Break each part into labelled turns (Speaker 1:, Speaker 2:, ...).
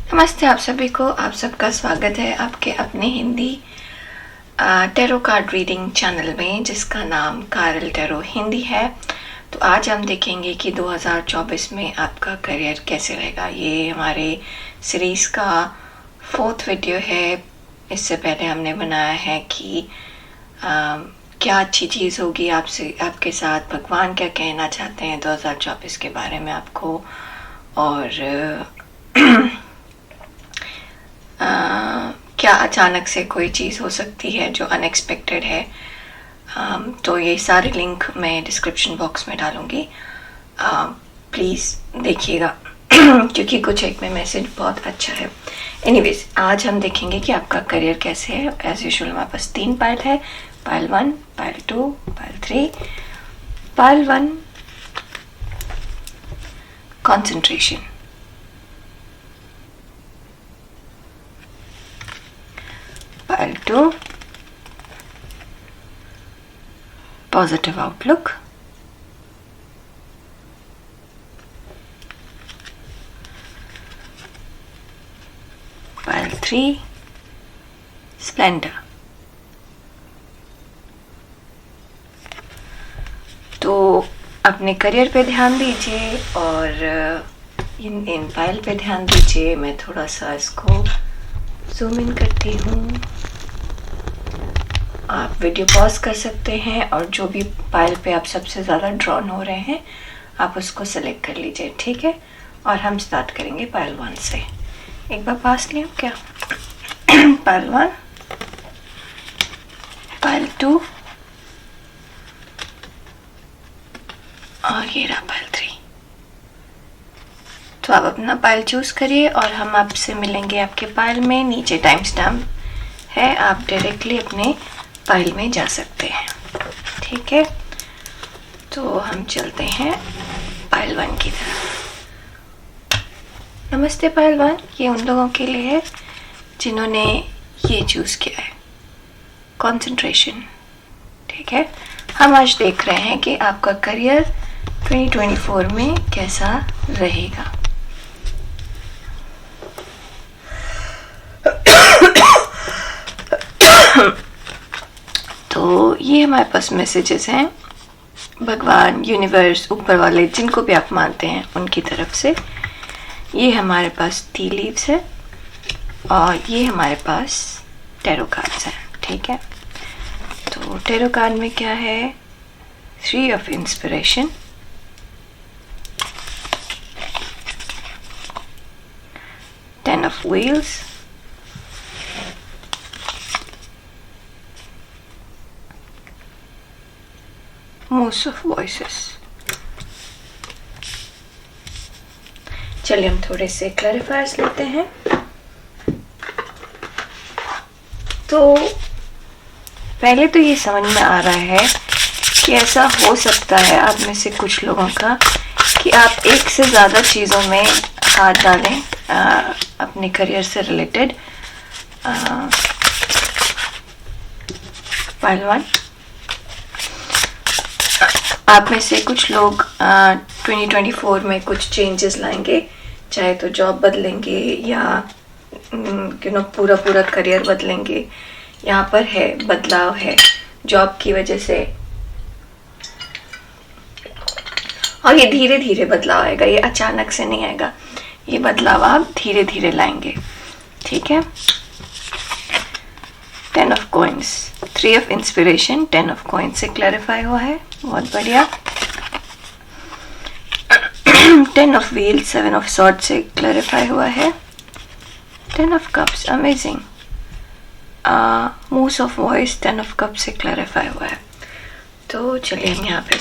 Speaker 1: नमस्ते आप सभी को, आप सबका स्वागत है आपके अपने Hindi tarot card reading channel में, जिसका नाम कारल टैरो हिंदी है। तो आज हम देखेंगे कि 2024 में आपका करियर कैसे रहेगा। ये हमारे सीरीज़ का 4th वीडियो है। इससे पहले हमने बनाया है कि क्या अच्छी चीज़ होगी आपसे, आपके साथ भगवान क्या कहना चाहते हैं 2024 के बारे में आपको, और क्या अचानक से कोई चीज़ हो सकती है जो अनएक्सपेक्टेड है। तो ये सारे लिंक मैं डिस्क्रिप्शन बॉक्स में डालूँगी, प्लीज़ देखिएगा क्योंकि कुछ एक में मैसेज बहुत अच्छा है। एनीवेज, आज हम देखेंगे कि आपका करियर कैसे है। एज यूजुअल हमारे पास 3 पाइल है, pile 1, pile 2, pile 3। Pile 1 concentration, pile 2 positive outlook, pile 3 Splendor. तो अपने करियर पे ध्यान दीजिए और इन फाइल पे ध्यान दीजिए। मैं थोड़ा सा इसको जूम इन करती हूँ। आप वीडियो पॉज कर सकते हैं और जो भी फाइल पे आप सबसे ज़्यादा ड्रॉन हो रहे हैं आप उसको सेलेक्ट कर लीजिए, ठीक है। और हम स्टार्ट करेंगे पाइल 1 से। एक बार पास लिया क्या? पाइल 1, पाइल 2 और ये रहा पाइल 3। तो आप अपना पाइल चूज करिए और हम आपसे मिलेंगे आपके पाइल में। नीचे टाइम स्टैम्प है, आप डायरेक्टली अपने पाइल में जा सकते हैं, ठीक है। तो हम चलते हैं पाइल 1 की तरफ। नमस्ते पाइल 1, ये उन लोगों के लिए है जिन्होंने ये चूज किया है, कंसंट्रेशन, ठीक है। हम आज देख रहे हैं कि आपका करियर 2024 में कैसा रहेगा। तो ये हमारे पास मैसेजेस हैं भगवान, यूनिवर्स, ऊपर वाले, जिनको भी आप मानते हैं उनकी तरफ से। ये हमारे पास टी लीव्स है और ये हमारे पास टैरो कार्ड्स हैं, ठीक है। तो टैरो कार्ड में क्या है? 3 of inspiration, Ten of Wheels, Moose of Voices। चलिए हम थोड़े से क्लैरिफायर्स लेते हैं। तो पहले तो ये समझ में आ रहा है कि ऐसा हो सकता है आप में से कुछ लोगों का कि आप एक से ज़्यादा चीज़ों में हाथ डालें अपने करियर से रिलेटेड। पाइल 1, आप में से कुछ लोग 2024 में कुछ चेंजेस लाएंगे, चाहे तो जॉब बदलेंगे या पूरा करियर बदलेंगे। यहाँ पर है बदलाव है जॉब की वजह से, और ये धीरे धीरे बदलाव आएगा, ये अचानक से नहीं आएगा। ये बदलाव आप धीरे धीरे लाएंगे, ठीक है। 10 of coins, 3 of inspiration, 10 of coins से क्लैरिफाई हुआ है, बहुत बढ़िया। 10 ऑफ व्हील, 7 ऑफ सॉर्ड से क्लैरिफाई हुआ है। 10 of cups, amazing. Muse of voice, 10 of cups से क्लैरिफाई हुआ है। तो चलिए हम यहाँ पे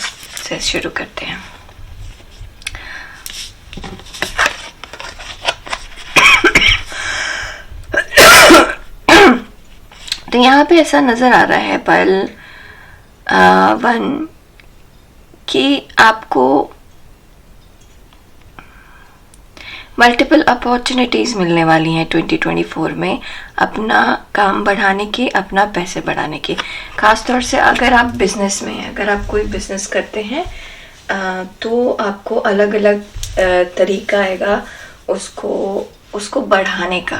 Speaker 1: से शुरू करते हैं। तो यहाँ पे ऐसा नज़र आ रहा है पाइल 1 कि आपको मल्टीपल अपॉर्चुनिटीज़ मिलने वाली हैं 2024 में, अपना काम बढ़ाने की, अपना पैसे बढ़ाने की। ख़ास तौर से अगर आप बिज़नेस में हैं, अगर आप कोई बिज़नेस करते हैं तो आपको अलग अलग तरीका आएगा उसको बढ़ाने का।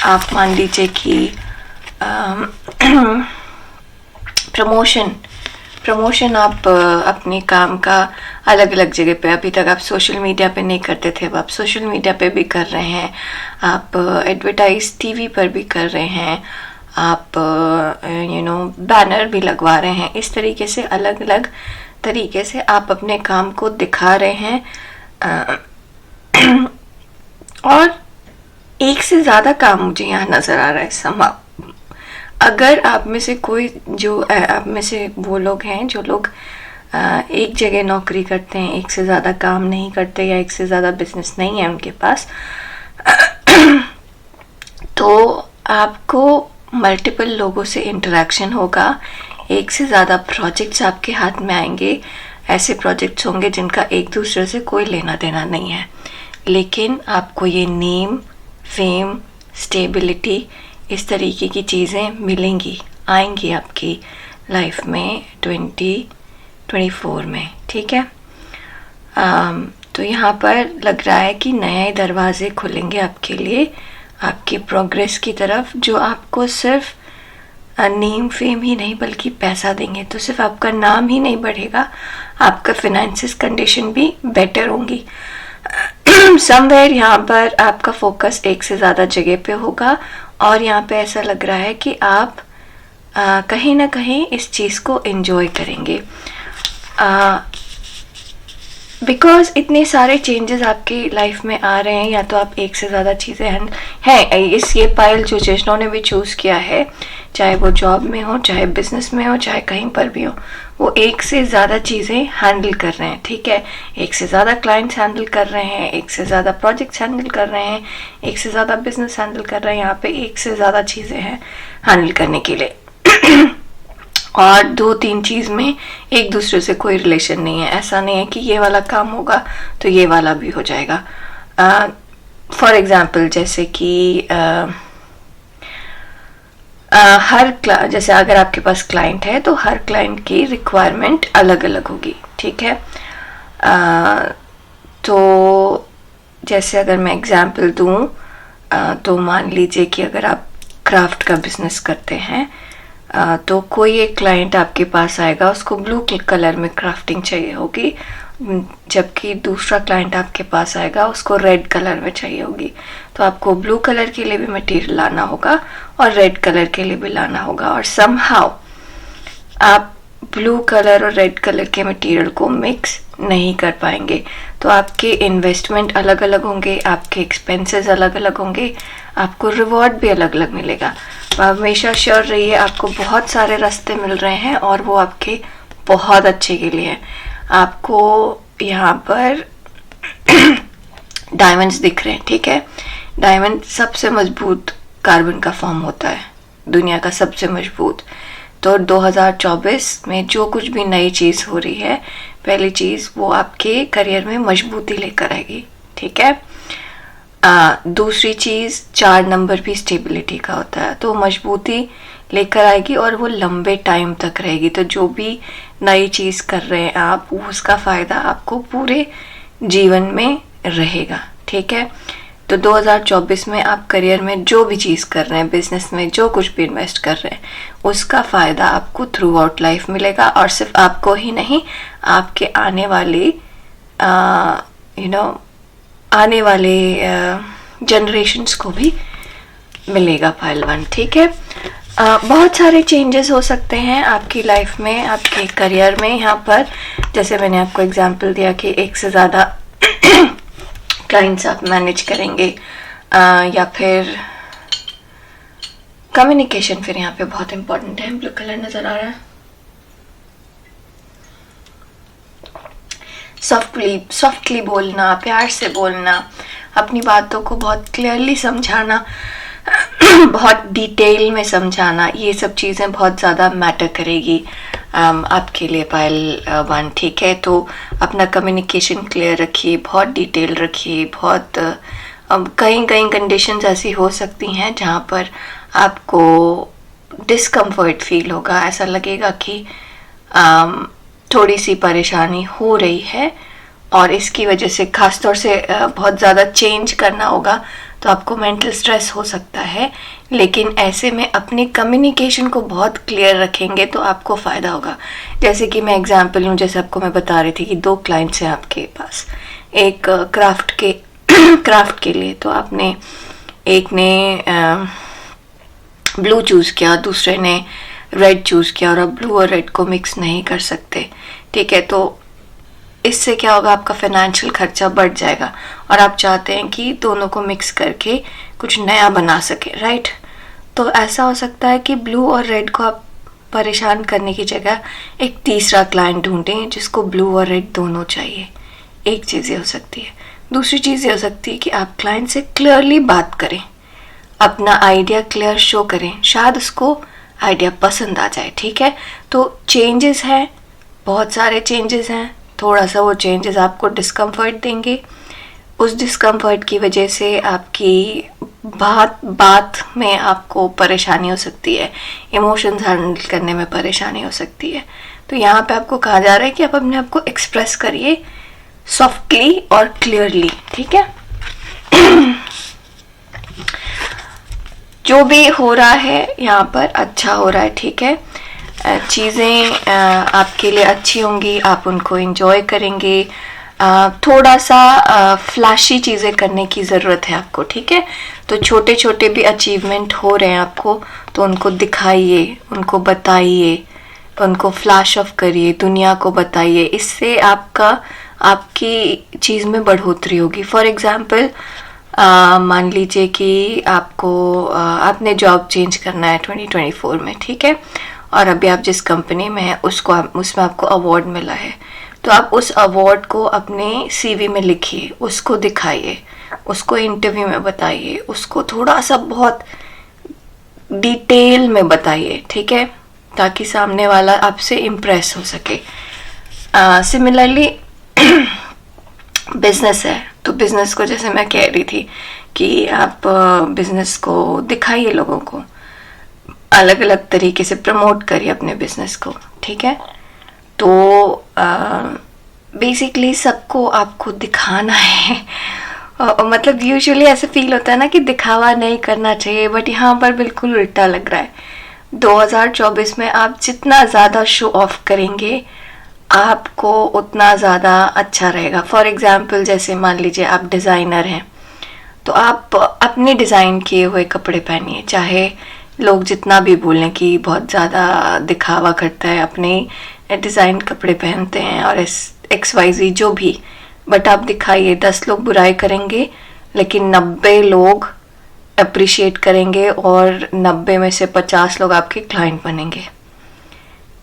Speaker 1: आप मान लीजिए कि प्रमोशन आप अपने काम का अलग अलग जगह पे, अभी तक आप सोशल मीडिया पे नहीं करते थे, अब आप सोशल मीडिया पे भी कर रहे हैं, आप एडवर्टाइज टीवी पर भी कर रहे हैं, आप बैनर भी लगवा रहे हैं। इस तरीके से अलग अलग तरीके से आप अपने काम को दिखा रहे हैं। और एक से ज़्यादा काम मुझे यहाँ नज़र आ रहा है संभव। अगर आप में से कोई आप में से वो लोग हैं जो लोग एक जगह नौकरी करते हैं, एक से ज़्यादा काम नहीं करते या एक से ज़्यादा बिजनेस नहीं है उनके पास, तो आपको मल्टीपल लोगों से इंटरेक्शन होगा, एक से ज़्यादा प्रोजेक्ट्स आपके हाथ में आएंगे। ऐसे प्रोजेक्ट्स होंगे जिनका एक दूसरे से कोई लेना देना नहीं है, लेकिन आपको ये नेम, फेम, स्टेबिलिटी, इस तरीके की चीज़ें मिलेंगी, आएंगी आपकी लाइफ में 2024 में। ठीक है, तो यहाँ पर लग रहा है कि नए दरवाजे खुलेंगे आपके लिए, आपकी प्रोग्रेस की तरफ, जो आपको सिर्फ नेम फेम ही नहीं बल्कि पैसा देंगे। तो सिर्फ आपका नाम ही नहीं बढ़ेगा, आपका फिनेंशियल कंडीशन भी बेटर होंगी। समवेयर यहाँ पर आपका फोकस एक से ज़्यादा जगह पे होगा, और यहाँ पे ऐसा लग रहा है कि आप कहीं ना कहीं इस चीज़ को एंजॉय करेंगे, बिकॉज इतने सारे चेंजेस आपकी लाइफ में आ रहे हैं। या तो आप एक से ज़्यादा चीज़ें हैं ये पाइल जो जिन्होंने भी चूज़ किया है, चाहे वो जॉब में हो, चाहे बिजनेस में हो, चाहे कहीं पर भी हो, वो एक से ज़्यादा चीज़ें हैंडल कर रहे हैं। ठीक है, एक से ज़्यादा क्लाइंट्स हैंडल कर रहे हैं, एक से ज़्यादा प्रोजेक्ट्स हैंडल कर रहे हैं, एक से ज़्यादा बिजनेस हैंडल कर रहे हैं। यहाँ पे एक से ज़्यादा चीज़ें हैं हैंडल करने के लिए और 2-3 चीज़ में एक दूसरे से कोई रिलेशन नहीं है। ऐसा नहीं है कि ये वाला काम होगा तो ये वाला भी हो जाएगा। फॉर एग्ज़ाम्पल जैसे कि जैसे अगर आपके पास क्लाइंट है तो हर क्लाइंट की रिक्वायरमेंट अलग अलग होगी। ठीक है, तो जैसे अगर मैं एग्जांपल दूं, तो मान लीजिए कि अगर आप क्राफ्ट का बिजनेस करते हैं, तो कोई एक क्लाइंट आपके पास आएगा, उसको ब्लू कलर में क्राफ्टिंग चाहिए होगी, जबकि दूसरा क्लाइंट आपके पास आएगा, उसको रेड कलर में चाहिए होगी। तो आपको ब्लू कलर के लिए भी मटेरियल लाना होगा और रेड कलर के लिए भी लाना होगा, और समहाउ आप ब्लू कलर और रेड कलर के मटेरियल को मिक्स नहीं कर पाएंगे। तो आपके इन्वेस्टमेंट अलग अलग होंगे, आपके एक्सपेंसेस अलग अलग होंगे, आपको रिवॉर्ड भी अलग अलग मिलेगा। हमेशा श्योर रहिए, आपको बहुत सारे रास्ते मिल रहे हैं और वो आपके बहुत अच्छे के लिए हैं। आपको यहाँ पर डायमंड्स दिख रहे हैं। ठीक है, डायमंड सबसे मजबूत कार्बन का फॉर्म होता है, दुनिया का सबसे मजबूत। तो 2024 में जो कुछ भी नई चीज़ हो रही है, पहली चीज़ वो आपके करियर में मजबूती लेकर आएगी। ठीक है, दूसरी चीज़ 4 नंबर भी स्टेबिलिटी का होता है, तो मजबूती लेकर आएगी और वो लंबे टाइम तक रहेगी। तो जो भी नई चीज़ कर रहे हैं आप, उसका फ़ायदा आपको पूरे जीवन में रहेगा। ठीक है, तो 2024 में आप करियर में जो भी चीज़ कर रहे हैं, बिजनेस में जो कुछ भी इन्वेस्ट कर रहे हैं, उसका फ़ायदा आपको थ्रू आउट लाइफ मिलेगा, और सिर्फ आपको ही नहीं, आपके आने वाले आने वाले जनरेशन्स को भी मिलेगा पहलवान। ठीक है, बहुत सारे चेंजेस हो सकते हैं आपकी लाइफ में, आपके करियर में। यहाँ पर जैसे मैंने आपको एग्जांपल दिया कि एक से ज़्यादा क्लाइंट्स आप मैनेज करेंगे, या फिर कम्युनिकेशन फिर यहाँ पे बहुत इंपॉर्टेंट है। ब्लू कलर नज़र आ रहा है। सॉफ्टली बोलना, प्यार से बोलना, अपनी बातों को बहुत क्लियरली समझाना, बहुत डिटेल में समझाना, ये सब चीज़ें बहुत ज़्यादा मैटर करेगी आपके लिए पायल 1। ठीक है, तो अपना कम्युनिकेशन क्लियर रखिए, बहुत डिटेल रखिए। बहुत कई कंडीशंस ऐसी हो सकती हैं जहाँ पर आपको डिस्कम्फर्ट फील होगा, ऐसा लगेगा कि थोड़ी सी परेशानी हो रही है, और इसकी वजह से खासतौर से बहुत ज़्यादा चेंज करना होगा तो आपको मेंटल स्ट्रेस हो सकता है, लेकिन ऐसे में अपनी कम्युनिकेशन को बहुत क्लियर रखेंगे तो आपको फ़ायदा होगा। जैसे कि मैं एग्जांपल लूँ, जैसे आपको मैं बता रही थी कि 2 क्लाइंट्स हैं आपके पास, एक क्राफ्ट के लिए, तो आपने एक ने ब्लू चूज़ किया, दूसरे ने रेड चूज़ किया, और अब ब्लू और रेड को मिक्स नहीं कर सकते, ठीक है। तो इससे क्या होगा, आपका फाइनेंशियल खर्चा बढ़ जाएगा और आप चाहते हैं कि दोनों को मिक्स करके कुछ नया बना सके, राइट। तो ऐसा हो सकता है कि ब्लू और रेड को आप परेशान करने की जगह एक तीसरा क्लाइंट ढूंढें जिसको ब्लू और रेड दोनों चाहिए। एक चीज़ ये हो सकती है। दूसरी चीज़ ये हो सकती है कि आप क्लाइंट से क्लियरली बात करें, अपना आइडिया क्लियर शो करें, शायद उसको आइडिया पसंद आ जाए, ठीक है। तो चेंजेस हैं, बहुत सारे चेंजेस हैं, थोड़ा सा वो चेंजेस आपको डिस्कम्फर्ट देंगे, उस डिस्कम्फर्ट की वजह से आपकी बात में आपको परेशानी हो सकती है, इमोशंस हैंडल करने में परेशानी हो सकती है। तो यहाँ पे आपको कहा जा रहा है कि आप अपने आप को एक्सप्रेस करिए सॉफ्टली और क्लियरली, ठीक है। जो भी हो रहा है यहाँ पर अच्छा हो रहा है, ठीक है। चीज़ें आपके लिए अच्छी होंगी, आप उनको एंजॉय करेंगे। थोड़ा सा फ्लैशी चीज़ें करने की ज़रूरत है आपको, ठीक है। तो छोटे छोटे भी अचीवमेंट हो रहे हैं आपको, तो उनको दिखाइए, उनको बताइए, उनको फ्लैश ऑफ करिए, दुनिया को बताइए। इससे आपकी चीज़ में बढ़ोतरी होगी। फॉर एग्ज़ाम्पल मान लीजिए कि आपने जॉब चेंज करना है 2024 में, ठीक है, और अभी आप जिस कंपनी में हैं उसमें आपको अवार्ड मिला है, तो आप उस अवार्ड को अपने सीवी में लिखिए, उसको दिखाइए, उसको इंटरव्यू में बताइए, उसको थोड़ा सा बहुत डिटेल में बताइए, ठीक है, ताकि सामने वाला आपसे इम्प्रेस हो सके। सिमिलरली बिजनेस है, तो बिजनेस को जैसे मैं कह रही थी कि आप बिजनेस को दिखाइए, लोगों को अलग अलग तरीके से प्रमोट करिए अपने बिजनेस को, ठीक है। तो बेसिकली सबको आपको दिखाना है। मतलब यूजुअली ऐसे फील होता है ना कि दिखावा नहीं करना चाहिए, बट यहाँ पर बिल्कुल उल्टा लग रहा है। 2024 में आप जितना ज़्यादा शो ऑफ करेंगे आपको उतना ज़्यादा अच्छा रहेगा। फॉर एग्ज़ाम्पल जैसे मान लीजिए आप डिज़ाइनर हैं, तो आप अपने डिज़ाइन किए हुए कपड़े पहनिए, चाहे लोग जितना भी बोलें कि बहुत ज़्यादा दिखावा करता है, अपने डिज़ाइन कपड़े पहनते हैं और XYZ जो भी, बट आप दिखाइए। 10 लोग बुराई करेंगे लेकिन 90 लोग अप्रिशिएट करेंगे और 90 में से 50 लोग आपके क्लाइंट बनेंगे,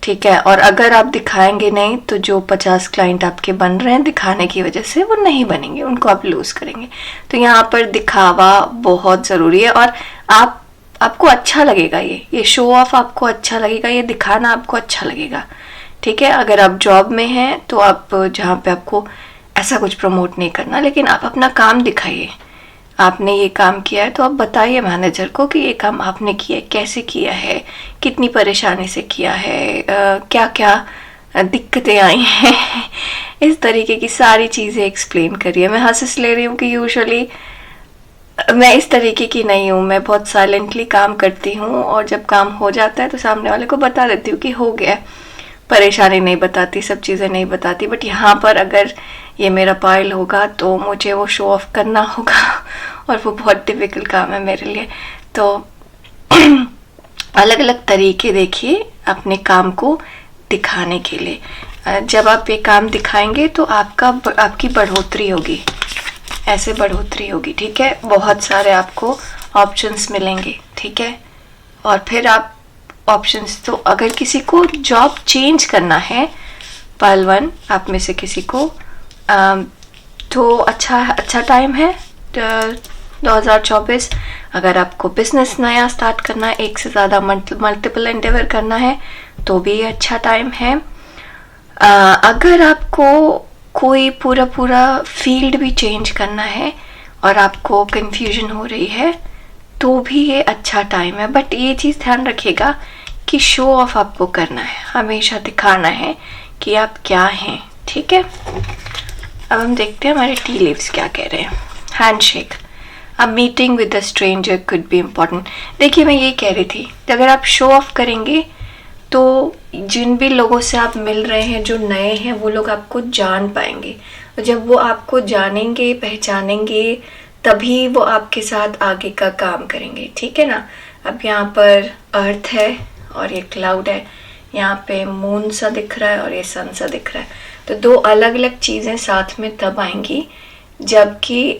Speaker 1: ठीक है। और अगर आप दिखाएंगे नहीं तो जो 50 क्लाइंट आपके बन रहे हैं दिखाने की वजह से, वो नहीं बनेंगे, उनको आप लूज करेंगे। तो यहाँ पर दिखावा बहुत ज़रूरी है और आपको अच्छा लगेगा, ये शो ऑफ आपको अच्छा लगेगा, ये दिखाना आपको अच्छा लगेगा, ठीक है। अगर आप जॉब में हैं तो आप जहाँ पे आपको ऐसा कुछ प्रमोट नहीं करना, लेकिन आप अपना काम दिखाइए। आपने ये काम किया है तो आप बताइए मैनेजर को कि ये काम आपने किया है, कैसे किया है, कितनी परेशानी से किया है, क्या क्या दिक्कतें आई हैं। इस तरीके की सारी चीज़ें एक्सप्लेन करिए। मैं हंस इसलिए रही हूँ कि यूजुअली मैं इस तरीके की नहीं हूँ, मैं बहुत साइलेंटली काम करती हूँ और जब काम हो जाता है तो सामने वाले को बता देती हूँ कि हो गया। परेशानी नहीं बताती, सब चीज़ें नहीं बताती, बट यहाँ पर अगर ये मेरा पाइल होगा तो मुझे वो शो ऑफ करना होगा और वो बहुत डिफ़िकल्ट काम है मेरे लिए। तो अलग अलग तरीके देखिए अपने काम को दिखाने के लिए। जब आप ये काम दिखाएंगे तो आपकी बढ़ोतरी होगी, ऐसे बढ़ोतरी होगी, ठीक है। बहुत सारे आपको ऑप्शंस मिलेंगे, ठीक है। और फिर आप ऑप्शंस, तो अगर किसी को जॉब चेंज करना है, पाइल 1 आप में से किसी को, तो अच्छा टाइम है 2024। अगर आपको बिजनेस नया स्टार्ट करना है, एक से ज़्यादा मल्टीपल एंडेवर करना है, तो भी अच्छा टाइम है। अगर आपको कोई पूरा फील्ड भी चेंज करना है और आपको कंफ्यूजन हो रही है, तो भी ये अच्छा टाइम है। बट ये चीज़ ध्यान रखिएगा कि शो ऑफ आपको करना है, हमेशा दिखाना है कि आप क्या हैं, ठीक है। अब हम देखते हैं हमारे टी लीव्स क्या कह रहे हैं। Handshake, a meeting with a stranger could be important. देखिए मैं ये कह रही थी कि अगर आप शो ऑफ करेंगे तो जिन भी लोगों से आप मिल रहे हैं जो नए हैं वो लोग आपको जान पाएंगे, और जब वो आपको जानेंगे पहचानेंगे तभी वो आपके साथ आगे का काम करेंगे, ठीक है ना। अब यहाँ पर अर्थ है और ये क्लाउड है, यहाँ पे मून सा दिख रहा है और ये सन सा दिख रहा है। तो दो अलग अलग चीज़ें साथ में तब आएंगी जबकि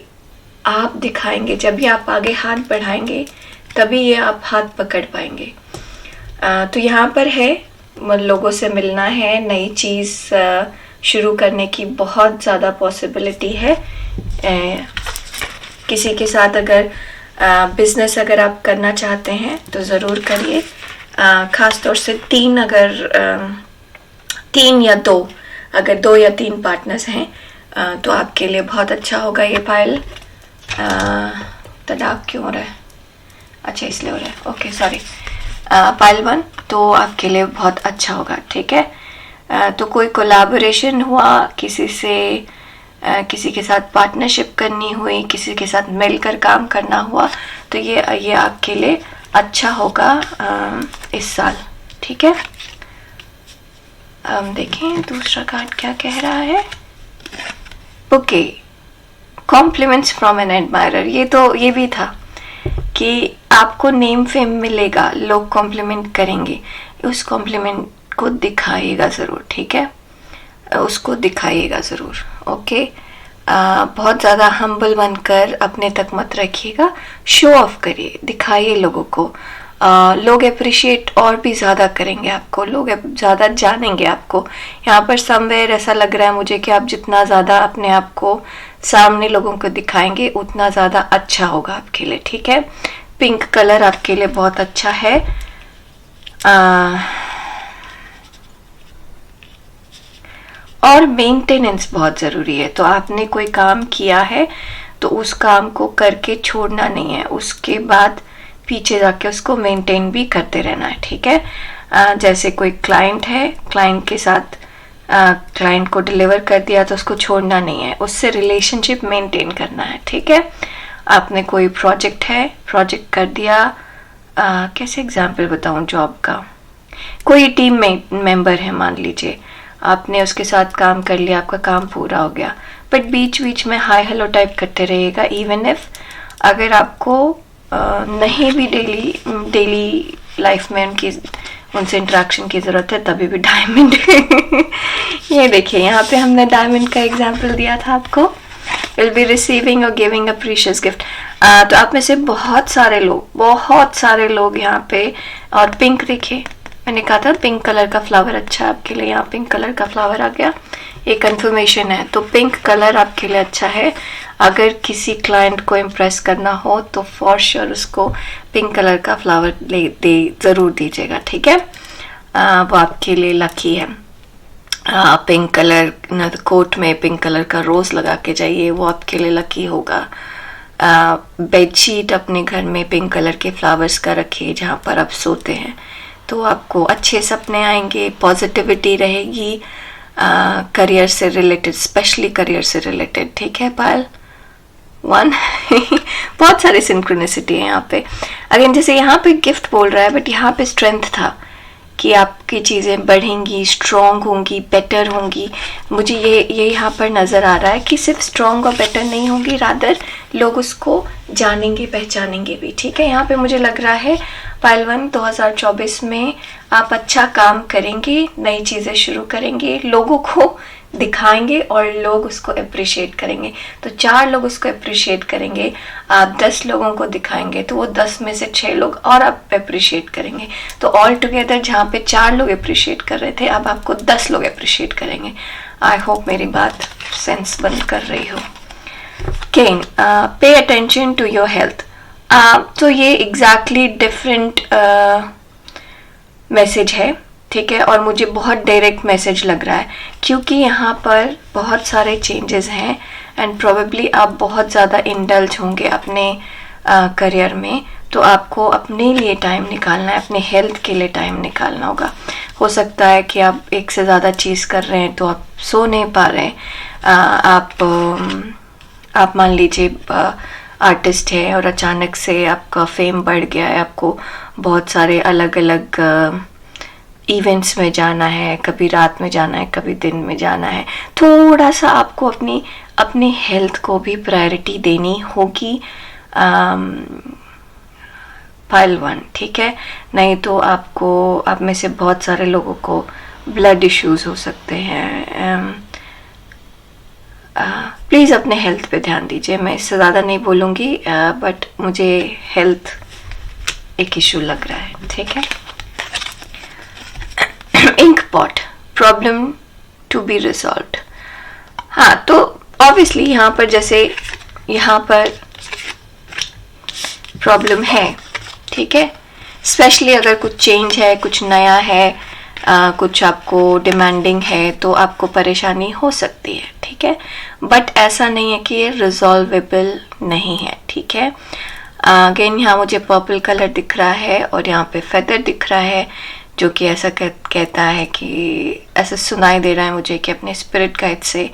Speaker 1: आप दिखाएंगे, जब भी आप आगे हाथ बढ़ाएंगे तभी ये आप हाथ पकड़ पाएंगे। तो यहाँ पर है लोगों से मिलना है, नई चीज़ शुरू करने की बहुत ज़्यादा पॉसिबिलिटी है। किसी के साथ अगर बिजनेस अगर आप करना चाहते हैं तो ज़रूर करिए, ख़ास तौर से तीन या दो, अगर 2 या 3 पार्टनर्स हैं तो आपके लिए बहुत अच्छा होगा ये फाइल। तड़ाक क्यों हो रहा है? अच्छा इसलिए हो रहा है, ओके सॉरी। फाइल 1 तो आपके लिए बहुत अच्छा होगा, ठीक है। तो कोई कोलैबोरेशन हुआ, किसी से किसी के साथ पार्टनरशिप करनी हुई, किसी के साथ मिलकर काम करना हुआ, तो ये आपके लिए अच्छा होगा इस साल, ठीक है। देखें दूसरा कार्ड क्या कह रहा है। Okay, compliments from an admirer. ये भी था कि आपको नेम फेम मिलेगा, लोग कॉम्प्लीमेंट करेंगे, उस कॉम्प्लीमेंट को दिखाइएगा ज़रूर, ठीक है, उसको दिखाइएगा ज़रूर, ओके। बहुत ज़्यादा हम्बल बनकर अपने तक मत रखिएगा, शो ऑफ करिए, दिखाइए लोगों को। लोग अप्रिशिएट और भी ज़्यादा करेंगे आपको, लोग ज़्यादा जानेंगे आपको। यहाँ पर समवेयर ऐसा लग रहा है मुझे कि आप जितना ज़्यादा अपने आप को सामने लोगों को दिखाएंगे उतना ज़्यादा अच्छा होगा आपके लिए, ठीक है। पिंक कलर आपके लिए बहुत अच्छा है। और मेंटेनेंस बहुत ज़रूरी है। तो आपने कोई काम किया है तो उस काम को करके छोड़ना नहीं है, उसके बाद पीछे जाके उसको मेंटेन भी करते रहना है, ठीक है। जैसे कोई क्लाइंट है, क्लाइंट के साथ क्लाइंट को डिलीवर कर दिया तो उसको छोड़ना नहीं है, उससे रिलेशनशिप मेंटेन करना है, ठीक है। आपने कोई प्रोजेक्ट प्रोजेक्ट कर दिया, कैसे एग्जाम्पल बताऊं, जॉब का कोई टीम मेंबर है, मान लीजिए आपने उसके साथ काम कर लिया, आपका काम पूरा हो गया, बट बीच बीच में हाय हेलो टाइप करते रहिएगा। इवन इफ अगर आपको नहीं भी डेली लाइफ में उनसे इंटरेक्शन की ज़रूरत है तभी भी डायमंड ये देखिए यहाँ पे हमने डायमंड का एग्जांपल दिया था आपको। विल बी रिसीविंग और गिविंग अ प्रीशियस गिफ्ट। तो आप में से बहुत सारे लोग यहाँ पे, और पिंक देखिए, मैंने कहा था पिंक कलर का फ्लावर अच्छा है आपके लिए, यहाँ पिंक कलर का फ्लावर आ गया, ये कंफर्मेशन है। तो पिंक कलर आपके लिए अच्छा है। अगर किसी क्लाइंट को इम्प्रेस करना हो तो फॉर श्योर उसको पिंक कलर का फ्लावर ज़रूर दीजिएगा, ठीक है। वो आपके लिए लकी है। पिंक कलर कोट में पिंक कलर का रोज़ लगा के जाइए, वो आपके लिए लकी होगा। बेडशीट अपने घर में पिंक कलर के फ्लावर्स का रखिए जहाँ पर आप सोते हैं, तो आपको अच्छे सपने आएंगे, पॉजिटिविटी रहेगी। करियर से रिलेटेड, स्पेशली करियर से रिलेटेड, ठीक है। पायल 1 बहुत सारे सिंक्रोनिसिटी है यहाँ पे। अगेन जैसे यहाँ पे गिफ्ट बोल रहा है, बट यहाँ पे स्ट्रेंथ था कि आपकी चीज़ें बढ़ेंगी, स्ट्रॉन्ग होंगी, बेटर होंगी। मुझे ये यहाँ पर नज़र आ रहा है कि सिर्फ स्ट्रॉन्ग और बेटर नहीं होंगी, रादर लोग उसको जानेंगे पहचानेंगे भी, ठीक है। यहाँ पे मुझे लग रहा है फाइल 1 2024 में आप अच्छा काम करेंगे, नई चीज़ें शुरू करेंगे, लोगों को दिखाएंगे और लोग उसको अप्रिशिएट करेंगे। तो 4 लोग उसको अप्रिशिएट करेंगे, आप 10 लोगों को दिखाएंगे तो वो 10 में से 6 लोग और आप अप्रिशिएट करेंगे। तो ऑल टुगेदर जहाँ पे 4 लोग अप्रिशिएट कर रहे थे, अब आपको 10 लोग अप्रिशिएट करेंगे। आई होप मेरी बात सेंस बन कर रही हो। Again, pay attention to your health. तो ये एग्जैक्टली डिफरेंट मैसेज है, ठीक है, और मुझे बहुत डायरेक्ट मैसेज लग रहा है क्योंकि यहाँ पर बहुत सारे चेंजेस हैं एंड प्रोबेबली आप बहुत ज़्यादा इंडल्ज होंगे अपने करियर में। तो आपको अपने लिए टाइम निकालना है, अपने हेल्थ के लिए टाइम निकालना होगा। हो सकता है कि आप एक से ज़्यादा चीज़ कर रहे हैं तो आप सो नहीं पा रहे हैं। आप मान लीजिए आर्टिस्ट है और अचानक से आपका फेम बढ़ गया है, आपको बहुत सारे अलग अलग इवेंट्स में जाना है, कभी रात में जाना है, कभी दिन में जाना है। थोड़ा सा आपको अपनी हेल्थ को भी प्रायोरिटी देनी होगी पाइल 1, ठीक है। नहीं तो आप में से बहुत सारे लोगों को ब्लड इश्यूज हो सकते हैं। प्लीज़ अपने हेल्थ पे ध्यान दीजिए। मैं इससे ज़्यादा नहीं बोलूँगी, बट मुझे हेल्थ एक इशू लग रहा है, ठीक है। Ink pot problem to be resolved. हाँ, तो ऑब्वियसली यहाँ पर जैसे यहाँ पर प्रॉब्लम है, ठीक है। स्पेशली अगर कुछ चेंज है, कुछ नया है, कुछ आपको डिमांडिंग है तो आपको परेशानी हो सकती है, ठीक है। बट ऐसा नहीं है कि ये रिजॉल्वेबल नहीं है, ठीक है। अगेन यहाँ मुझे पर्पल कलर दिख रहा है और यहाँ पे फेदर दिख रहा है, जो कि ऐसा कहता है कि ऐसा सुनाई दे रहा है मुझे कि अपने स्पिरिट गाइड से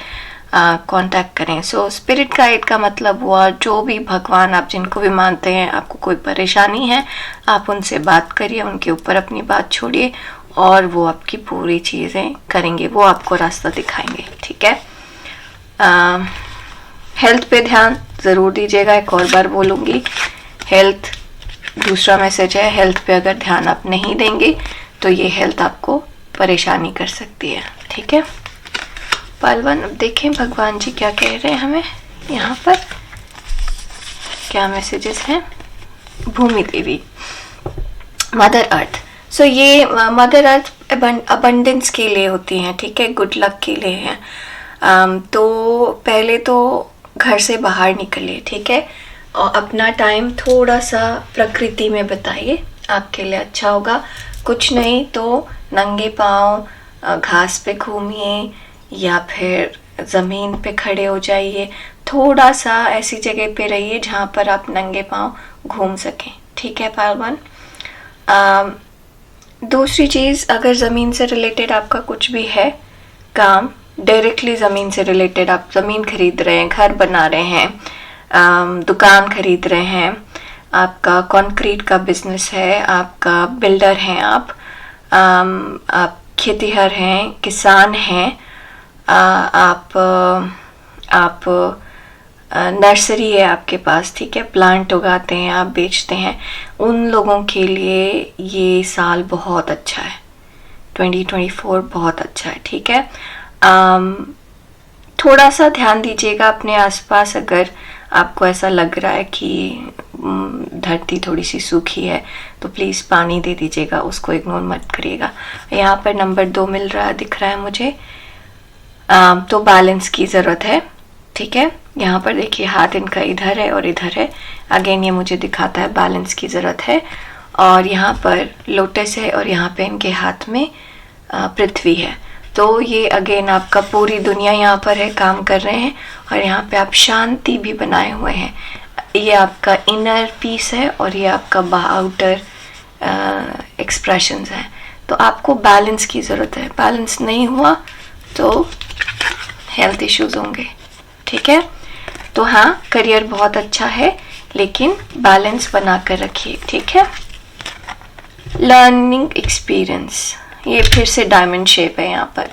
Speaker 1: कांटेक्ट करें। सो स्पिरिट गाइड का मतलब हुआ जो भी भगवान आप जिनको भी मानते हैं, आपको कोई परेशानी है आप उनसे बात करिए, उनके ऊपर अपनी बात छोड़िए और वो आपकी पूरी चीज़ें करेंगे, वो आपको रास्ता दिखाएंगे, ठीक है। हेल्थ पे ध्यान ज़रूर दीजिएगा, एक और बार बोलूँगी, हेल्थ दूसरा मैसेज है। हेल्थ पे अगर ध्यान आप नहीं देंगे तो ये हेल्थ आपको परेशानी कर सकती है, ठीक है। पालवन, अब देखें भगवान जी क्या कह रहे हैं हमें, यहाँ पर क्या मैसेजेस हैं। भूमि देवी, मदर अर्थ। सो ये मदर अर्थ अबंडेंस के लिए होती हैं, ठीक है, गुड लक के लिए हैं। तो पहले तो घर से बाहर निकलिए, ठीक है, और अपना टाइम थोड़ा सा प्रकृति में बिताइए, आपके लिए अच्छा होगा। कुछ नहीं तो नंगे पाँव घास पे घूमिए या फिर ज़मीन पे खड़े हो जाइए, थोड़ा सा ऐसी जगह पे रहिए जहाँ पर आप नंगे पाँव घूम सकें, ठीक है पालवन। दूसरी चीज़, अगर ज़मीन से रिलेटेड आपका कुछ भी है काम, डायरेक्टली ज़मीन से रिलेटेड, आप ज़मीन खरीद रहे हैं, घर बना रहे हैं, दुकान खरीद रहे हैं, आपका कंक्रीट का बिजनेस है, आपका बिल्डर हैं, आप खेतीहर हैं, किसान हैं, आप नर्सरी है आपके पास, ठीक है, प्लांट उगाते हैं, आप बेचते हैं, उन लोगों के लिए ये साल बहुत अच्छा है। 2024 बहुत अच्छा है, ठीक है। थोड़ा सा ध्यान दीजिएगा अपने आसपास, अगर आपको ऐसा लग रहा है कि धरती थोड़ी सी सूखी है तो प्लीज़ पानी दे दीजिएगा, उसको इग्नोर मत करिएगा। यहाँ पर नंबर 2 मिल रहा दिख रहा है मुझे, तो बैलेंस की ज़रूरत है, ठीक है। यहाँ पर देखिए हाथ इनका इधर है और इधर है, अगेन ये मुझे दिखाता है बैलेंस की ज़रूरत है। और यहाँ पर लोटस है और यहाँ पे इनके हाथ में पृथ्वी है, तो ये अगेन आपका पूरी दुनिया यहाँ पर है, काम कर रहे हैं और यहाँ पे आप शांति भी बनाए हुए हैं। ये आपका इनर पीस है और ये आपका आउटर एक्सप्रेशंस है, तो आपको बैलेंस की ज़रूरत है। बैलेंस नहीं हुआ तो हेल्थ इश्यूज होंगे, ठीक है। तो हाँ, करियर बहुत अच्छा है लेकिन बैलेंस बना कर रखिए, ठीक है। लर्निंग एक्सपीरियंस, ये फिर से डायमंड शेप है यहाँ पर,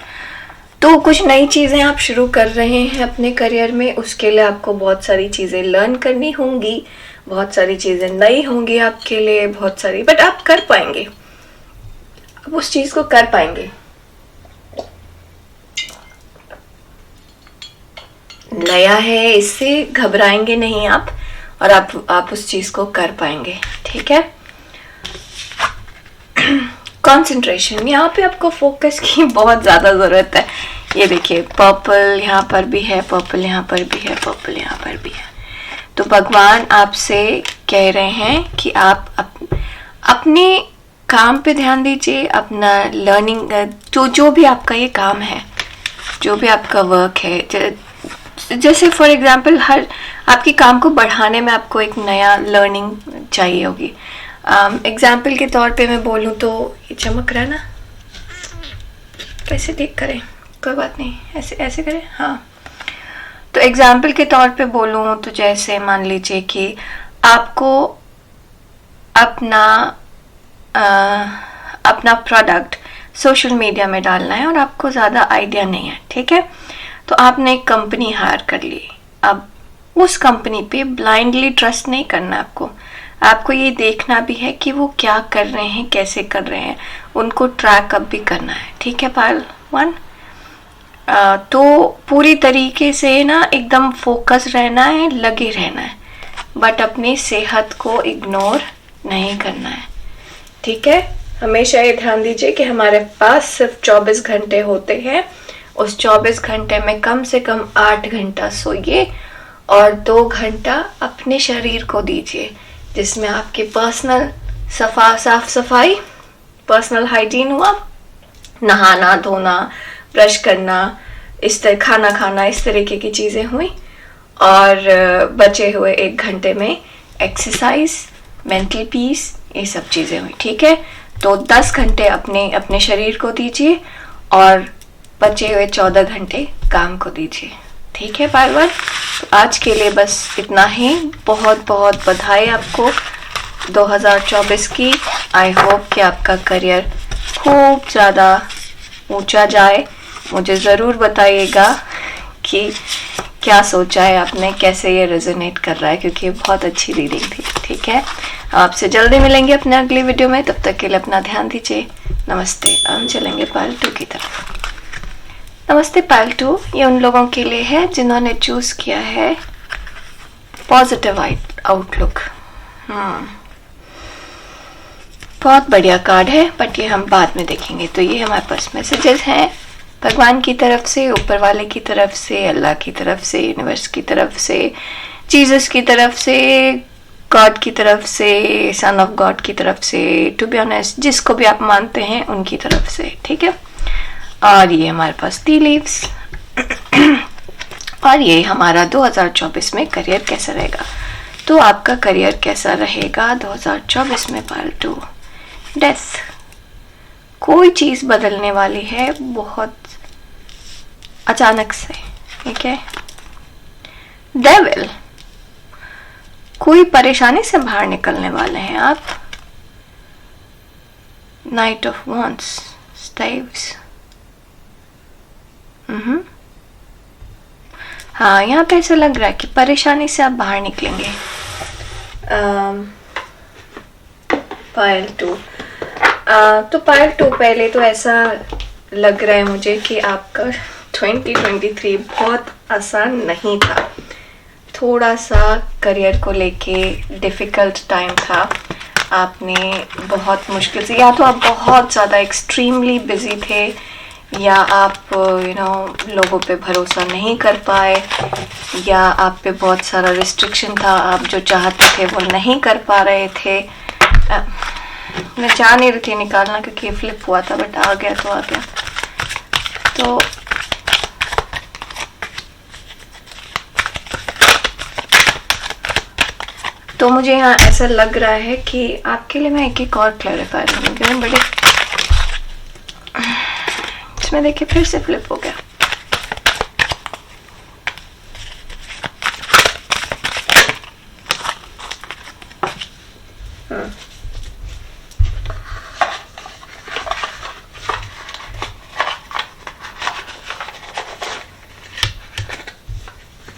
Speaker 1: तो कुछ नई चीज़ें आप शुरू कर रहे हैं अपने करियर में, उसके लिए आपको बहुत सारी चीज़ें लर्न करनी होंगी, बहुत सारी चीज़ें नई होंगी आपके लिए, बहुत सारी, बट आप कर पाएंगे, आप उस चीज़ को कर पाएंगे। नया है, इससे घबराएंगे नहीं आप, और आप उस चीज़ को कर पाएंगे, ठीक है। कंसंट्रेशन, यहाँ पे आपको फोकस की बहुत ज़्यादा ज़रूरत है। ये देखिए पर्पल यहाँ पर भी है, पर्पल यहाँ पर भी है, पर्पल यहाँ पर भी है, तो भगवान आपसे कह रहे हैं कि आप अपने काम पे ध्यान दीजिए, अपना लर्निंग, जो भी आपका ये काम है, जो भी आपका वर्क है, जैसे फॉर एग्जांपल हर आपके काम को बढ़ाने में आपको एक नया लर्निंग चाहिए होगी। एग्जाम्पल के तौर पे मैं बोलूँ तो ये चमक रहा है ना, कैसे ठीक करें, कोई बात नहीं, ऐसे ऐसे करें। हाँ, तो एग्जाम्पल के तौर पे बोलूँ तो जैसे मान लीजिए कि आपको अपना अपना प्रोडक्ट सोशल मीडिया में डालना है और आपको ज़्यादा आइडिया नहीं है, ठीक है। तो आपने एक कंपनी हायर कर ली। अब उस कंपनी पे ब्लाइंडली ट्रस्ट नहीं करना आपको ये देखना भी है कि वो क्या कर रहे हैं, कैसे कर रहे हैं, उनको ट्रैक अप भी करना है, ठीक है। पायल 1, तो पूरी तरीके से ना एकदम फोकस रहना है, लगे रहना है, बट अपनी सेहत को इग्नोर नहीं करना है, ठीक है। हमेशा ये ध्यान दीजिए कि हमारे पास सिर्फ 24 घंटे होते हैं। उस 24 घंटे में कम से कम 8 घंटा सोइए और 2 घंटा अपने शरीर को दीजिए, जिसमें आपकी पर्सनल साफ सफाई, पर्सनल हाइजीन हुआ, नहाना धोना, ब्रश करना, इस तरह खाना खाना, इस तरीके की चीज़ें हुई, और बचे हुए 1 घंटे में एक्सरसाइज, मेंटल पीस, ये सब चीज़ें हुई, ठीक है। तो 10 घंटे अपने शरीर को दीजिए और बचे हुए 14 घंटे काम को दीजिए, ठीक है पायल 1। तो आज के लिए बस इतना ही। बहुत बहुत बधाई आपको 2024 की। आई होप कि आपका करियर खूब ज़्यादा ऊंचा जाए। मुझे ज़रूर बताइएगा कि क्या सोचा है आपने, कैसे ये रेजोनेट कर रहा है, क्योंकि बहुत अच्छी रीडिंग थी, ठीक है। आपसे जल्दी मिलेंगे अपने अगली वीडियो में, तब तक के लिए अपना ध्यान दीजिए। नमस्ते। हम चलेंगे पायल 2 की तरफ। नमस्ते पायल 2, ये उन लोगों के लिए है जिन्होंने चूज किया है पॉजिटिव आउटलुक। बहुत बढ़िया कार्ड है, बट ये हम बाद में देखेंगे। तो ये हमारे पास मैसेजेस हैं भगवान की तरफ से, ऊपर वाले की तरफ से, अल्लाह की तरफ से, यूनिवर्स की तरफ से, जीसस की तरफ से, गॉड की तरफ से, सन ऑफ गॉड की तरफ से, टू बी ऑनेस्ट जिसको भी आप मानते हैं उनकी तरफ से, ठीक है। और ये हमारे पास टी लीव्स और ये हमारा 2024 में करियर कैसा रहेगा। तो आपका करियर कैसा रहेगा 2024 में पायल 2। डेथ, कोई चीज बदलने वाली है बहुत अचानक से, ठीक है। डेविल, कोई परेशानी से बाहर निकलने वाले हैं आप। नाइट ऑफ वॉन्ड्स, स्टाइव्स, हाँ यहाँ पे ऐसा लग रहा है कि परेशानी से आप बाहर निकलेंगे। पायल 2, तो पायल 2 पहले तो ऐसा लग रहा है मुझे कि आपका 2023 बहुत आसान नहीं था। थोड़ा सा करियर को लेके डिफ़िकल्ट टाइम था। आपने बहुत मुश्किल से, या तो आप बहुत ज़्यादा एक्सट्रीमली बिजी थे, या आप लोगों पे भरोसा नहीं कर पाए, या आप पे बहुत सारा रिस्ट्रिक्शन था, आप जो चाहते थे वो नहीं कर पा रहे थे। मैं चाह नहीं रही थी निकालना क्योंकि फ्लिप हुआ था, बट आ गया तो आ गया। तो मुझे यहाँ ऐसा लग रहा है कि आपके लिए मैं एक और क्लैरिफाई करूँगी। बड़े इसमें देखिए फिर से फ्लिप हो गया।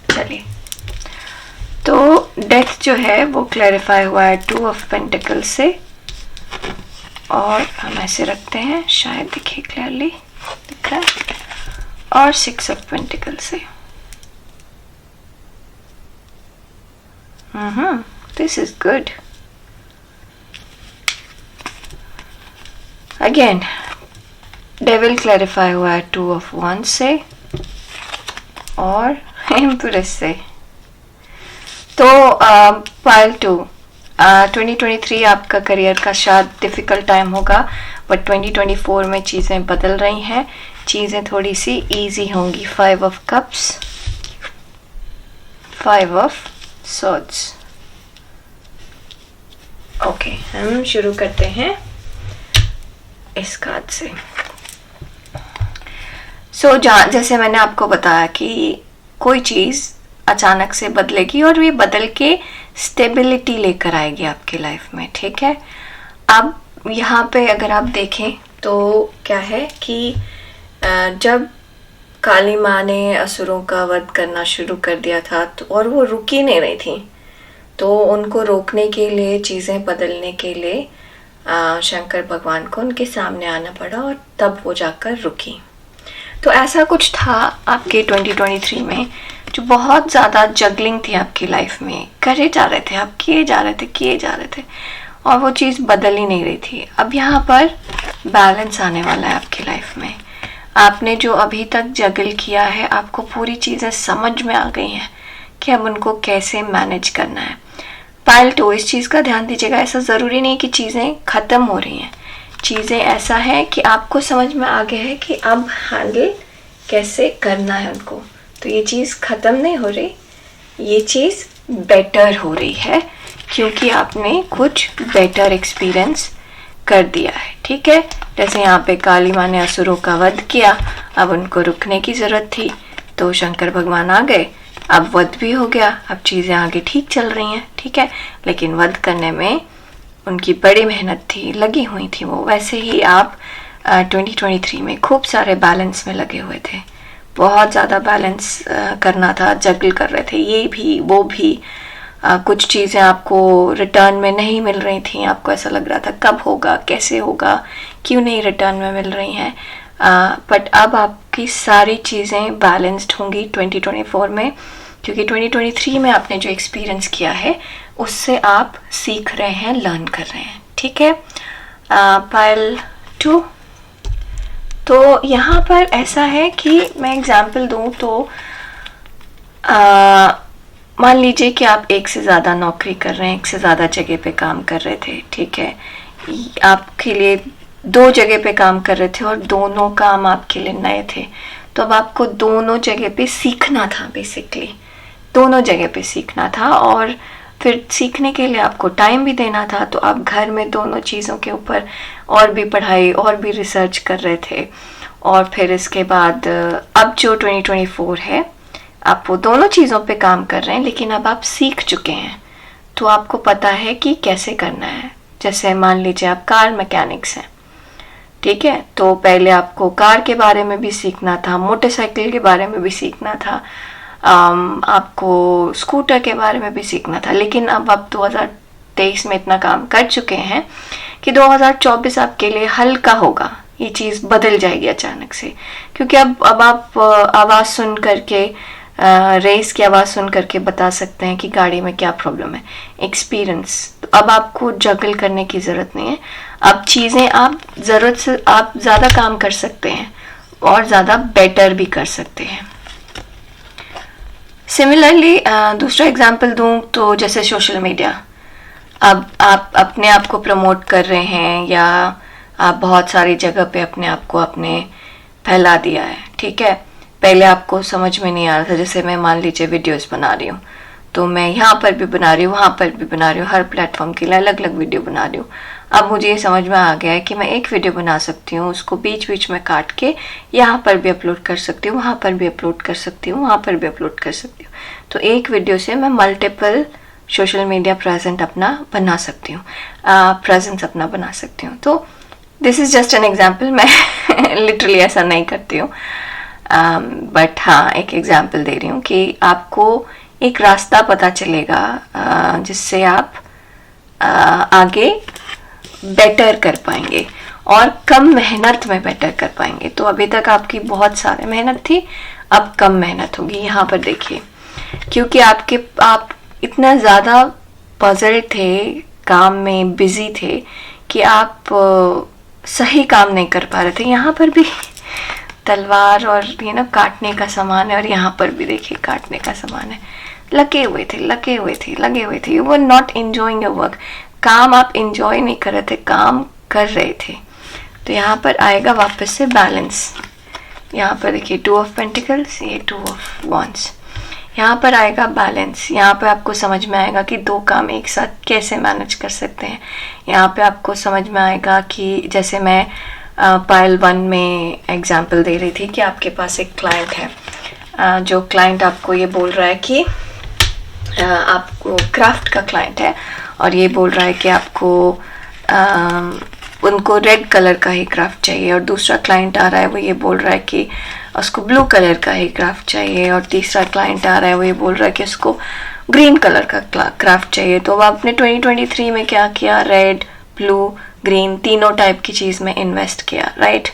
Speaker 1: चलिए, तो डेथ जो है वो क्लैरिफाई हुआ है 2 ऑफ पेंटिकल से, और हम ऐसे रखते हैं, शायद दिखे क्लियरली, दिख रहा है, और 6 ऑफ पेंटिकल से। This is good. Again devil clarify हुआ है 2 ऑफ वॉन्ड से और एम्प्रेस से। तो पायल 2, 2023 आपका करियर का शायद डिफ़िकल्ट टाइम होगा, बट 2024 में चीज़ें बदल रही हैं, चीज़ें थोड़ी सी इजी होंगी। 5 of cups, 5 of swords. Okay, हम शुरू करते हैं इस कार्ड से। सो जैसे मैंने आपको बताया कि कोई चीज़ अचानक से बदलेगी और ये बदल के स्टेबिलिटी लेकर आएगी आपकी लाइफ में, ठीक है। अब यहाँ पे अगर आप देखें तो क्या है कि जब काली माँ ने असुरों का वध करना शुरू कर दिया था तो और वो रुकी नहीं रही थी, तो उनको रोकने के लिए, चीज़ें बदलने के लिए शंकर भगवान को उनके सामने आना पड़ा और तब वो जाकर रुकी। तो ऐसा कुछ था आपके 2023 में जो बहुत ज़्यादा जगलिंग थी आपकी लाइफ में, करे जा रहे थे आप, किए जा रहे थे और वो चीज़ बदल ही नहीं रही थी। अब यहाँ पर बैलेंस आने वाला है आपकी लाइफ में। आपने जो अभी तक जगल किया है, आपको पूरी चीज़ें समझ में आ गई हैं कि अब उनको कैसे मैनेज करना है। पायल 2, इस चीज़ का ध्यान दीजिएगा, ऐसा ज़रूरी नहीं कि चीज़ें ख़त्म हो रही हैं। चीज़ें ऐसा है कि आपको समझ में आ गया है कि अब हैंडल कैसे करना है उनको। तो ये चीज़ ख़त्म नहीं हो रही, ये चीज़ बेटर हो रही है क्योंकि आपने कुछ बेटर एक्सपीरियंस कर दिया है, ठीक है। जैसे यहाँ पे काली माँ ने असुरों का वध किया, अब उनको रुकने की ज़रूरत थी तो शंकर भगवान आ गए, अब वध भी हो गया, अब चीज़ें आगे ठीक चल रही हैं, ठीक है। लेकिन वध करने में उनकी बड़ी मेहनत थी, लगी हुई थी वो। वैसे ही आप 2023 में खूब सारे बैलेंस में लगे हुए थे, बहुत ज़्यादा बैलेंस करना था, जगल कर रहे थे, ये भी वो भी। कुछ चीज़ें आपको रिटर्न में नहीं मिल रही थी, आपको ऐसा लग रहा था कब होगा, कैसे होगा, क्यों नहीं रिटर्न में मिल रही हैं। बट अब आपकी सारी चीज़ें बैलेंस्ड होंगी 2024 में, क्योंकि 2023 में आपने जो एक्सपीरियंस किया है उससे आप सीख रहे हैं, लर्न कर रहे हैं, ठीक है। पायल 2, तो यहाँ पर ऐसा है कि मैं एग्जाम्पल दूँ तो मान लीजिए कि आप एक से ज़्यादा नौकरी कर रहे हैं, एक से ज़्यादा जगह पे काम कर रहे थे, ठीक है। आपके लिए 2 जगह पे काम कर रहे थे और दोनों काम आपके लिए नए थे, तो अब आपको दोनों जगह पे सीखना था, बेसिकली दोनों जगह पे सीखना था। और फिर सीखने के लिए आपको टाइम भी देना था, तो आप घर में दोनों चीज़ों के ऊपर और भी पढ़ाई और भी रिसर्च कर रहे थे। और फिर इसके बाद अब जो 2024 है, आप वो दोनों चीज़ों पे काम कर रहे हैं, लेकिन अब आप सीख चुके हैं तो आपको पता है कि कैसे करना है। जैसे मान लीजिए आप कार मैकेनिक्स हैं, ठीक है, तो पहले आपको कार के बारे में भी सीखना था, मोटरसाइकिल के बारे में भी सीखना था, आपको स्कूटर के बारे में भी सीखना था। लेकिन अब आप 2023 में इतना काम कर चुके हैं कि 2024 आपके लिए हल्का होगा, ये चीज़ बदल जाएगी अचानक से, क्योंकि अब आप आवाज़ सुन करके, रेस की आवाज़ सुन करके बता सकते हैं कि गाड़ी में क्या प्रॉब्लम है। एक्सपीरियंस, तो अब आपको जगल करने की ज़रूरत नहीं है, अब चीज़ें आप ज़रूरत से आप ज़्यादा काम कर सकते हैं और ज़्यादा बेटर भी कर सकते हैं। सिमिलरली दूसरा एग्जांपल दूं तो जैसे सोशल मीडिया, अब आप अपने आप को प्रमोट कर रहे हैं या आप बहुत सारी जगह पे अपने आप को फैला दिया है, ठीक है। पहले आपको समझ में नहीं आ रहा था, जैसे मैं मान लीजिए वीडियोस बना रही हूँ, तो मैं यहाँ पर भी बना रही हूँ, वहाँ पर भी बना रही हूँ, हर प्लेटफॉर्म के लिए अलग अलग वीडियो बना रही हूँ। अब मुझे ये समझ में आ गया है कि मैं एक वीडियो बना सकती हूँ, उसको बीच बीच में काट के यहाँ पर भी अपलोड कर सकती हूँ, वहाँ पर भी अपलोड कर सकती हूँ, वहाँ पर भी अपलोड कर सकती हूँ। तो एक वीडियो से मैं मल्टीपल सोशल मीडिया प्रेजेंस अपना बना सकती हूँ। तो this is just an example, मैं लिटरली ऐसा नहीं करती हूँ, बट हाँ एक एग्जाम्पल दे रही हूँ कि आपको एक रास्ता पता चलेगा जिससे आप आगे बेटर कर पाएंगे और कम मेहनत में बेटर कर पाएंगे। तो अभी तक आपकी बहुत सारी मेहनत थी, अब कम मेहनत होगी। यहाँ पर देखिए, क्योंकि आप इतना ज़्यादा पजल थे, काम में बिजी थे कि आप सही काम नहीं कर पा रहे थे। यहाँ पर भी तलवार और काटने का सामान है, और यहाँ पर भी देखिए काटने का सामान है। लगे हुए थे। You were not enjoying your work. काम आप एंजॉय नहीं कर रहे थे, काम कर रहे थे। तो यहाँ पर आएगा वापस से बैलेंस। यहाँ पर देखिए 2 ऑफ पेंटिकल्स, ये 2 ऑफ वॉन्ड्स। यहाँ पर आएगा बैलेंस। यहाँ पे आपको समझ में आएगा कि 2 काम एक साथ कैसे मैनेज कर सकते हैं। यहाँ पे आपको समझ में आएगा कि जैसे मैं पाइल 1 में एग्जांपल दे रही थी कि आपके पास एक क्लाइंट है, जो क्लाइंट आपको ये बोल रहा है कि आपको क्राफ्ट का क्लाइंट है और ये बोल रहा है कि आपको उनको रेड कलर का ही क्राफ्ट चाहिए, और दूसरा क्लाइंट आ रहा है वो ये बोल रहा है कि उसको ब्लू कलर का ही क्राफ्ट चाहिए, और तीसरा क्लाइंट आ रहा है वो ये बोल रहा है कि उसको ग्रीन कलर का क्राफ्ट चाहिए। तो आपने 2023 में क्या किया, रेड, ब्लू, ग्रीन तीनों टाइप की चीज़ में इन्वेस्ट किया, राइट।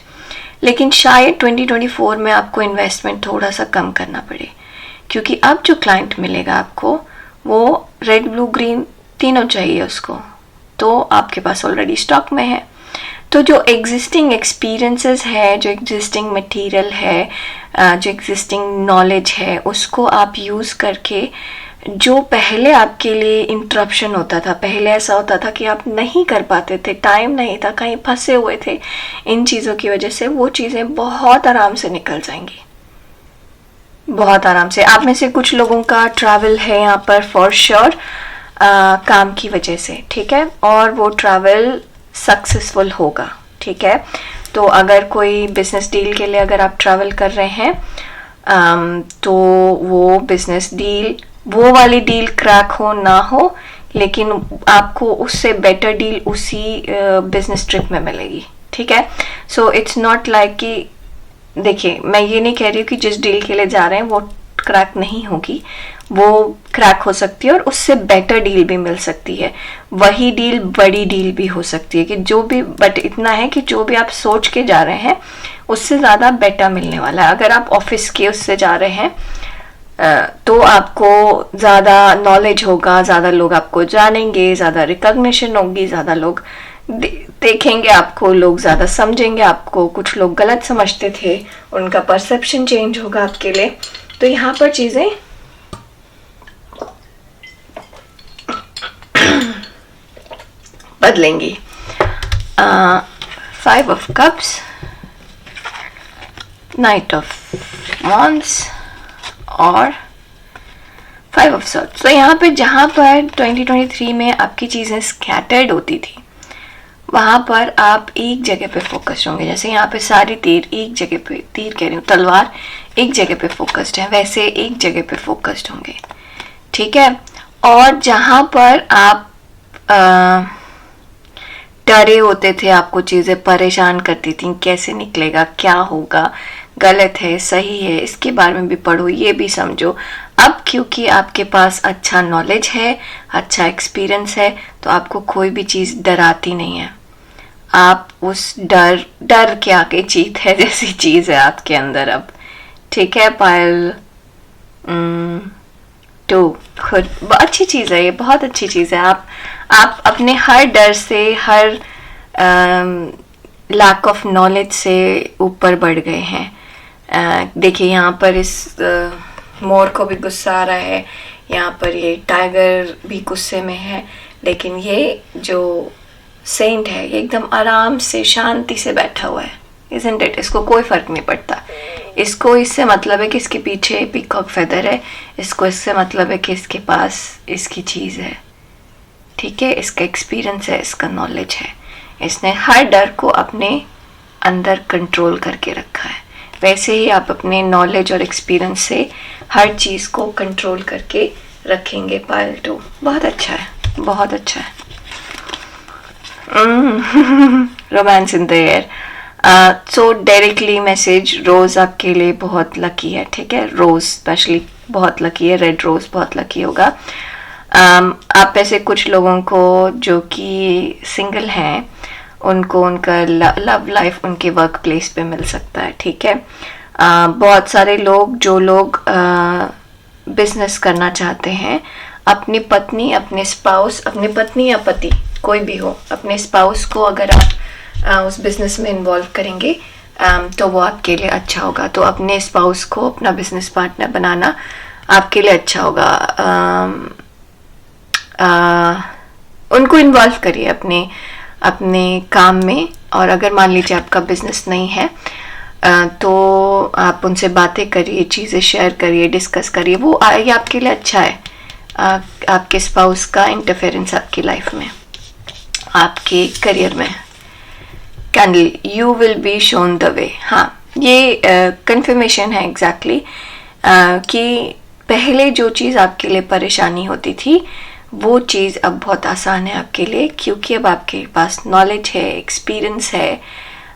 Speaker 1: लेकिन शायद 2024 में आपको इन्वेस्टमेंट थोड़ा सा कम करना पड़े, क्योंकि अब जो क्लाइंट मिलेगा आपको वो रेड, ब्लू, ग्रीन तीनों चाहिए उसको, तो आपके पास ऑलरेडी स्टॉक में है। तो जो एग्जिस्टिंग एक्सपीरियंसेस है, जो एग्जिस्टिंग मटेरियल है, जो एग्जिस्टिंग नॉलेज है, उसको आप यूज़ करके, जो पहले आपके लिए इंटरप्शन होता था, पहले ऐसा होता था कि आप नहीं कर पाते थे, टाइम नहीं था, कहीं फंसे हुए थे इन चीज़ों की वजह से, वो चीज़ें बहुत आराम से निकल जाएंगी, बहुत आराम से। आप में से कुछ लोगों का ट्रैवल है यहाँ पर फॉर श्योर, काम की वजह से, ठीक है, और वो ट्रैवल सक्सेसफुल होगा, ठीक है। तो अगर कोई बिजनेस डील के लिए अगर आप ट्रैवल कर रहे हैं, तो वो बिजनेस डील, वो वाली डील क्रैक हो ना हो, लेकिन आपको उससे बेटर डील उसी बिजनेस ट्रिप में मिलेगी, ठीक है। सो इट्स नॉट लाइक कि, देखिए मैं ये नहीं कह रही हूँ कि जिस डील के लिए जा रहे हैं वो क्रैक नहीं होगी, वो क्रैक हो सकती है और उससे बेटर डील भी मिल सकती है, वही डील बड़ी डील भी हो सकती है, कि जो भी, बट इतना है कि जो भी आप सोच के जा रहे हैं उससे ज़्यादा बेटर मिलने वाला है। अगर आप ऑफिस के उससे जा रहे हैं तो आपको ज़्यादा नॉलेज होगा, ज़्यादा लोग आपको जानेंगे, ज़्यादा रिकॉग्निशन होगी, ज़्यादा लोग देखेंगे आपको, लोग ज़्यादा समझेंगे आपको, कुछ लोग गलत समझते थे उनका परसेप्शन चेंज होगा आपके लिए। तो यहाँ पर चीज़ें बदलेंगी। 5 of Cups, Knight of Wands और 5 of Swords। तो यहाँ पे जहाँ पर 2023 में आपकी चीज़ें स्कैटर्ड होती थी, वहाँ पर आप एक जगह पे फोकस होंगे। जैसे यहाँ पे सारी तीर एक जगह पे, तीर कह रही हूँ, तलवार एक जगह पे फोकस्ड है, वैसे एक जगह पे फोकस्ड होंगे, ठीक है। और जहाँ पर आप डरे होते थे, आपको चीज़ें परेशान करती थी, कैसे निकलेगा, क्या होगा, गलत है, सही है, इसके बारे में भी पढ़ो, ये भी समझो। अब क्योंकि आपके पास अच्छा नॉलेज है, अच्छा एक्सपीरियंस है, तो आपको कोई भी चीज़ डराती नहीं है। आप उस डर के आगे जीत है जैसी चीज़ है आपके अंदर अब, ठीक है। पायल 2 खुद अच्छी चीज़ है, ये बहुत अच्छी चीज़ है। आप अपने हर डर से, हर लैक ऑफ नॉलेज से ऊपर बढ़ गए हैं। देखिए यहाँ पर इस मोर को भी गुस्सा आ रहा है, यहाँ पर ये टाइगर भी गुस्से में है, लेकिन ये जो सेंट है ये एकदम आराम से, शांति से बैठा हुआ है, isn't it? इसको कोई फर्क नहीं पड़ता। इसको इससे मतलब है कि इसके पीछे पीकॉक फेदर है, इसको इससे मतलब है कि इसके पास इसकी चीज़ है, ठीक है, इसका एक्सपीरियंस है, इसका नॉलेज है, इसने हर डर को अपने अंदर कंट्रोल करके रखा है। वैसे ही आप अपने नॉलेज और एक्सपीरियंस से हर चीज़ को कंट्रोल करके रखेंगे। पायल 2 बहुत अच्छा है, बहुत अच्छा है। Romance in the air. So directly message, rose आपके लिए बहुत लकी है, ठीक है, रोज़ स्पेशली बहुत लकी है, रेड रोज़ बहुत लकी होगा। आप ऐसे कुछ लोगों को जो कि सिंगल हैं, उनको उनका लव लाइफ उनके वर्क प्लेस पे मिल सकता है, ठीक है। बहुत सारे लोग, जो लोग बिजनेस करना चाहते हैं, अपनी पत्नी, अपने स्पाउस, अपनी पत्नी या पति कोई भी हो, अपने स्पाउस को अगर आप उस बिजनेस में इन्वॉल्व करेंगे तो वो आपके लिए अच्छा होगा। तो अपने स्पाउस को अपना बिजनेस पार्टनर बनाना आपके लिए अच्छा होगा। उनको इन्वॉल्व करिए अपने काम में, और अगर मान लीजिए आपका बिजनेस नहीं है तो आप उनसे बातें करिए, चीज़ें शेयर करिए, डिस्कस करिए, वो ये आपके लिए अच्छा है। आपके स्पाउस का इंटरफेरेंस आपकी लाइफ में, आपके करियर में। Candle, you will be shown the way. हाँ, ये कंफर्मेशन है एग्जैक्टली कि पहले जो चीज़ आपके लिए परेशानी होती थी वो चीज़ अब बहुत आसान है आपके लिए, क्योंकि अब आपके पास नॉलेज है, एक्सपीरियंस है,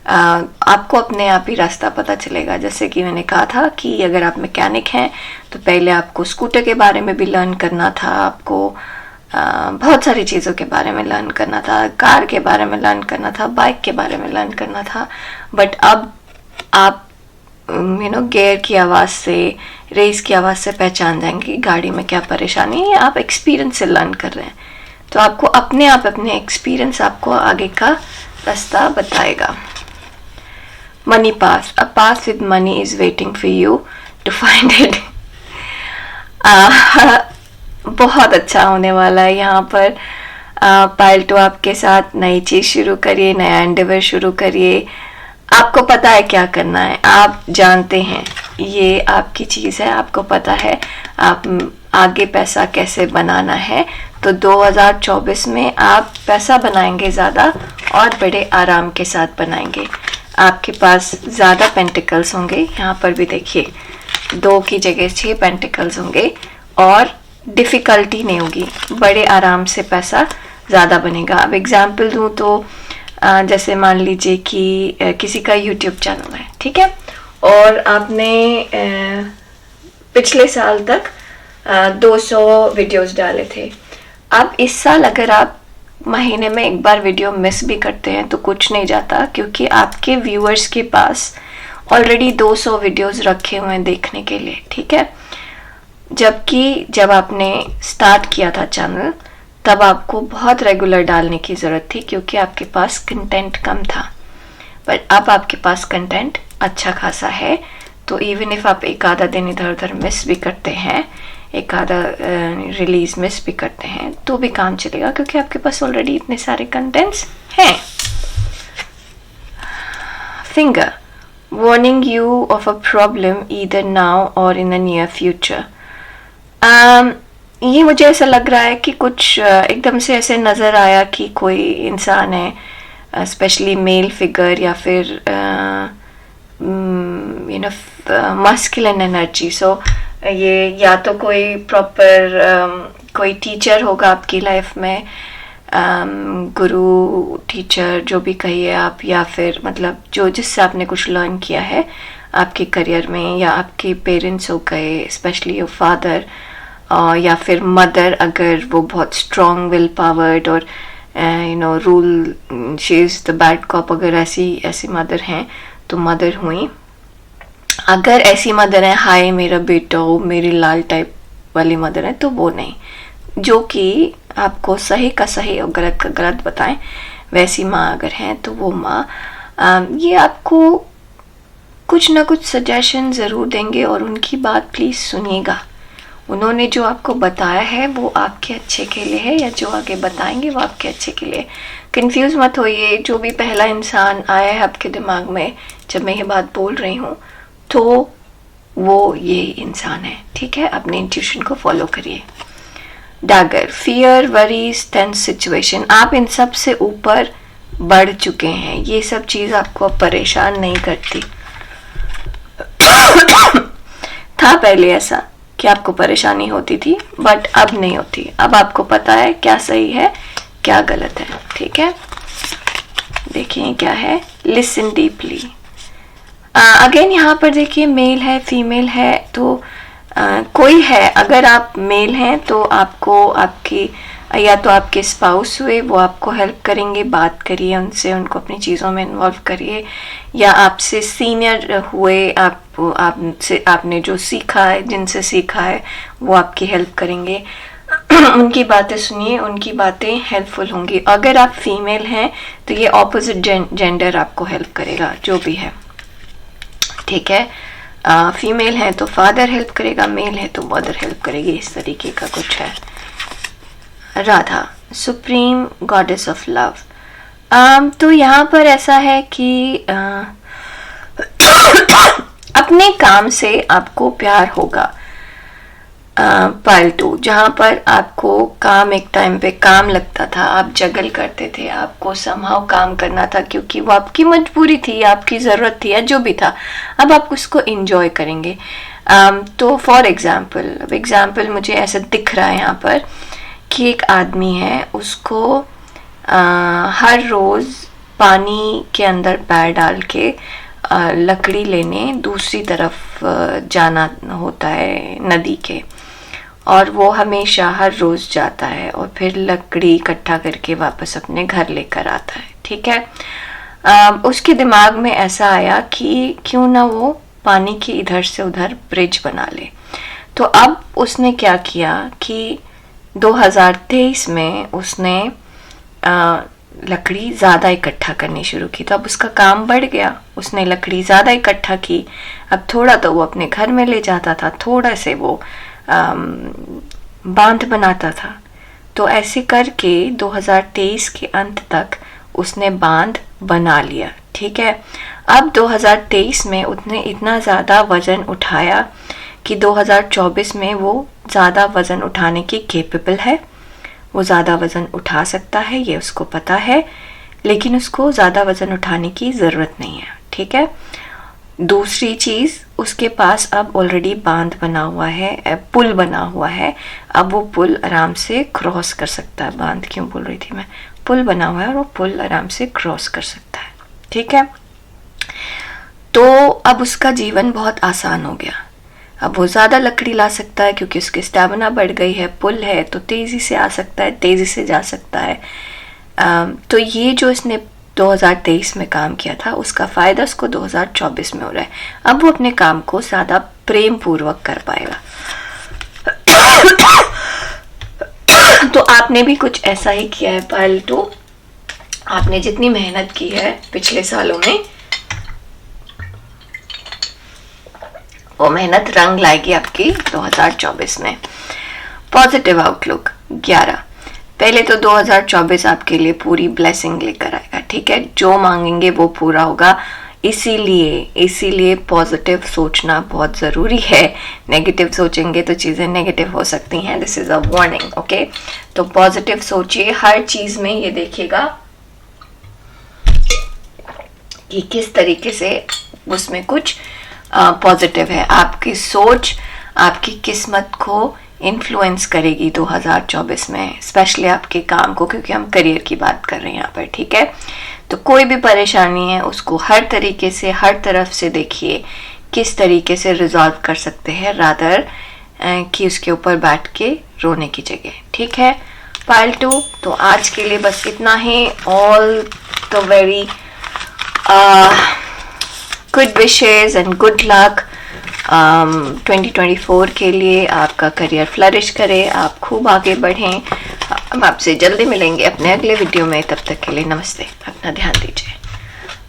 Speaker 1: आपको अपने आप ही रास्ता पता चलेगा। जैसे कि मैंने कहा था कि अगर आप मैकेनिक हैं तो पहले आपको स्कूटर के बारे में भी लर्न करना था, आपको बहुत सारी चीज़ों के बारे में लर्न करना था, कार के बारे में लर्न करना था, बाइक के बारे में लर्न करना था। बट अब आप गियर की आवाज़ से, रेस की आवाज़ से पहचान जाएंगे गाड़ी में क्या परेशानी है। आप एक्सपीरियंस से लर्न कर रहे हैं, तो आपको अपने आप अपने एक्सपीरियंस आपको आगे का रास्ता बताएगा। Money pass, a pass with money is waiting for you to find it. बहुत अच्छा होने वाला है यहाँ पर। पायल टू आपके साथ नई चीज़ शुरू करिए, नया एंडेवर शुरू करिए। आपको पता है क्या करना है, आप जानते हैं ये आपकी चीज़ है, आपको पता है आप आगे पैसा कैसे बनाना है। तो 2024 में आप पैसा बनाएंगे ज़्यादा और बड़े आराम के साथ बनाएंगे। आपके पास ज़्यादा पेंटिकल्स होंगे, यहाँ पर भी देखिए 2 की जगह 6 पेंटिकल्स होंगे और डिफ़िकल्टी नहीं होगी, बड़े आराम से पैसा ज़्यादा बनेगा। अब एग्जाम्पल दूँ तो जैसे मान लीजिए कि किसी का यूट्यूब चैनल है, ठीक है, और आपने पिछले साल तक 200 वीडियोस डाले थे। अब इस साल अगर आप महीने में एक बार वीडियो मिस भी करते हैं तो कुछ नहीं जाता, क्योंकि आपके व्यूअर्स के पास ऑलरेडी 200 वीडियोस रखे हुए हैं देखने के लिए, ठीक है। जबकि जब आपने स्टार्ट किया था चैनल तब आपको बहुत रेगुलर डालने की ज़रूरत थी, क्योंकि आपके पास कंटेंट कम था। पर अब आपके पास कंटेंट अच्छा खासा है, तो इवन इफ आप एक आधा दिन इधर उधर मिस भी करते हैं, एक आधा रिलीज मिस भी करते हैं, तो भी काम चलेगा, क्योंकि आपके पास ऑलरेडी इतने सारे कंटेंट्स हैं। Finger, warning you of a problem either now और इन द नियर फ्यूचर। ये मुझे ऐसा लग रहा है कि कुछ एकदम से ऐसे नज़र आया कि कोई इंसान है, स्पेशली मेल फिगर या फिर मस्कुलिन एनर्जी। सो ये या तो कोई प्रॉपर कोई टीचर होगा आपकी लाइफ में, गुरु, टीचर, जो भी कहिए आप, या फिर मतलब जो जिससे आपने कुछ लर्न किया है आपके करियर में, या आपके पेरेंट्स हो गए, स्पेशली योर फादर, या फिर मदर, अगर वो बहुत स्ट्रॉन्ग विल पावर्ड और rule, she is the bad cop, अगर ऐसी मदर हैं तो मदर हुई। अगर ऐसी मदर है, हाय मेरा बेटा हो, मेरी लाल टाइप वाली मदर है, तो वो नहीं, जो कि आपको सही का सही और गलत का गलत बताएं, वैसी माँ अगर हैं तो वो माँ ये आपको कुछ ना कुछ सजेशन ज़रूर देंगे, और उनकी बात प्लीज़ सुनिएगा। उन्होंने जो आपको बताया है वो आपके अच्छे के लिए है, या जो आगे बताएंगे वो आपके अच्छे के लिए। कंफ्यूज मत होइए, जो भी पहला इंसान आया है आपके दिमाग में जब मैं ये बात बोल रही हूँ तो वो ये इंसान है, ठीक है। अपने इंट्यूशन को फॉलो करिए। Dagger, fear, worries, tense situation, आप इन सब से ऊपर बढ़ चुके हैं, ये सब चीज़ आपको अब परेशान नहीं करती। था पहले ऐसा कि आपको परेशानी होती थी, बट अब नहीं होती। अब आपको पता है क्या सही है क्या गलत है, ठीक है। देखिए क्या है, लिसन डीपली। अगेन यहाँ पर देखिए मेल है, फीमेल है, तो कोई है, अगर आप मेल हैं तो आपको आपकी या तो आपके स्पाउस हुए, वो आपको हेल्प करेंगे, बात करिए उनसे, उनको अपनी चीज़ों में इन्वॉल्व करिए, या आपसे सीनियर हुए, आपने जो सीखा है, जिनसे सीखा है वो आपकी हेल्प करेंगे। उनकी बातें सुनिए, उनकी बातें हेल्पफुल होंगी। अगर आप फीमेल हैं तो ये ऑपोजिट जेंडर आपको हेल्प करेगा, जो भी है, ठीक है। फीमेल है तो फादर हेल्प करेगा, मेल है तो मदर हेल्प करेगी, इस तरीके का कुछ है। Radha, supreme goddess of love. तो यहाँ पर ऐसा है कि अपने काम से आपको प्यार होगा। पार्ट 2, जहाँ पर आपको काम एक टाइम पे काम लगता था, आप जगल करते थे, आपको समहाउ काम करना था क्योंकि वो आपकी मजबूरी थी, आपकी ज़रूरत थी या जो भी था। अब आप उसको इंजॉय करेंगे। तो फॉर एग्जाम्पल मुझे ऐसा दिख रहा है यहाँ पर कि एक आदमी है, उसको हर रोज़ पानी के अंदर पैर डाल के लकड़ी लेने दूसरी तरफ जाना होता है नदी के, और वो हमेशा हर रोज़ जाता है और फिर लकड़ी इकट्ठा करके वापस अपने घर लेकर आता है। ठीक है। उसके दिमाग में ऐसा आया कि क्यों ना वो पानी की इधर से उधर ब्रिज बना ले। तो अब उसने क्या किया कि 2023 में उसने लकड़ी ज़्यादा इकट्ठा करनी शुरू की। तो अब उसका काम बढ़ गया, उसने लकड़ी ज़्यादा इकट्ठा की। अब थोड़ा तो वो अपने घर में ले जाता था, थोड़ा से वो बांध बनाता था। तो ऐसे करके 2023 के अंत तक उसने बांध बना लिया। ठीक है। अब 2023 में उसने इतना ज़्यादा वज़न उठाया कि 2024 में वो ज़्यादा वज़न उठाने की केपेबल है, वो ज़्यादा वज़न उठा सकता है, ये उसको पता है, लेकिन उसको ज़्यादा वज़न उठाने की ज़रूरत नहीं है। ठीक है। दूसरी चीज़, उसके पास अब ऑलरेडी बांध बना हुआ है, पुल बना हुआ है। अब वो पुल आराम से क्रॉस कर सकता है। बांध क्यों बोल रही थी मैं, पुल बना हुआ है और वो पुल आराम से क्रॉस कर सकता है। ठीक है। तो अब उसका जीवन बहुत आसान हो गया। अब वो ज़्यादा लकड़ी ला सकता है क्योंकि उसकी स्टैमिना बढ़ गई है, पुल है तो तेज़ी से आ सकता है, तेज़ी से जा सकता है। तो ये जो इसने 2023 में काम किया था, उसका फ़ायदा उसको 2024 में हो रहा है। अब वो अपने काम को ज़्यादा प्रेम पूर्वक कर पाएगा। तो आपने भी कुछ ऐसा ही किया है पार्ट 2। आपने जितनी मेहनत की है पिछले सालों में, वो मेहनत रंग लाएगी आपकी 2024 में। Positive outlook 11। पहले तो 2024 आपके लिए पूरी ब्लेसिंग लेकर आएगा। ठीक है। जो मांगेंगे वो पूरा होगा। इसीलिए पॉजिटिव सोचना बहुत ज़रूरी है। नेगेटिव सोचेंगे तो चीज़ें नेगेटिव हो सकती हैं। This is a warning. Okay. तो पॉजिटिव सोचिए, हर चीज़ में ये देखिएगा कि किस तरीके से उसमें कुछ पॉजिटिव है। आपकी सोच आपकी किस्मत को इन्फ्लुएंस करेगी 2024 में, स्पेशली आपके काम को, क्योंकि हम करियर की बात कर रहे हैं यहाँ पर। ठीक है। तो कोई भी परेशानी है उसको हर तरीके से, हर तरफ से देखिए किस तरीके से रिजॉल्व कर सकते हैं, रादर कि उसके ऊपर बैठ के रोने की जगह। ठीक है। पार्ट 2 तो आज के लिए बस इतना ही। All the very good wishes and good luck 2024 के लिए। आपका करियर फ्लरिश करे, आप खूब आगे बढ़ें। हम आपसे जल्दी मिलेंगे अपने अगले वीडियो में। तब तक के लिए नमस्ते, अपना ध्यान दीजिए।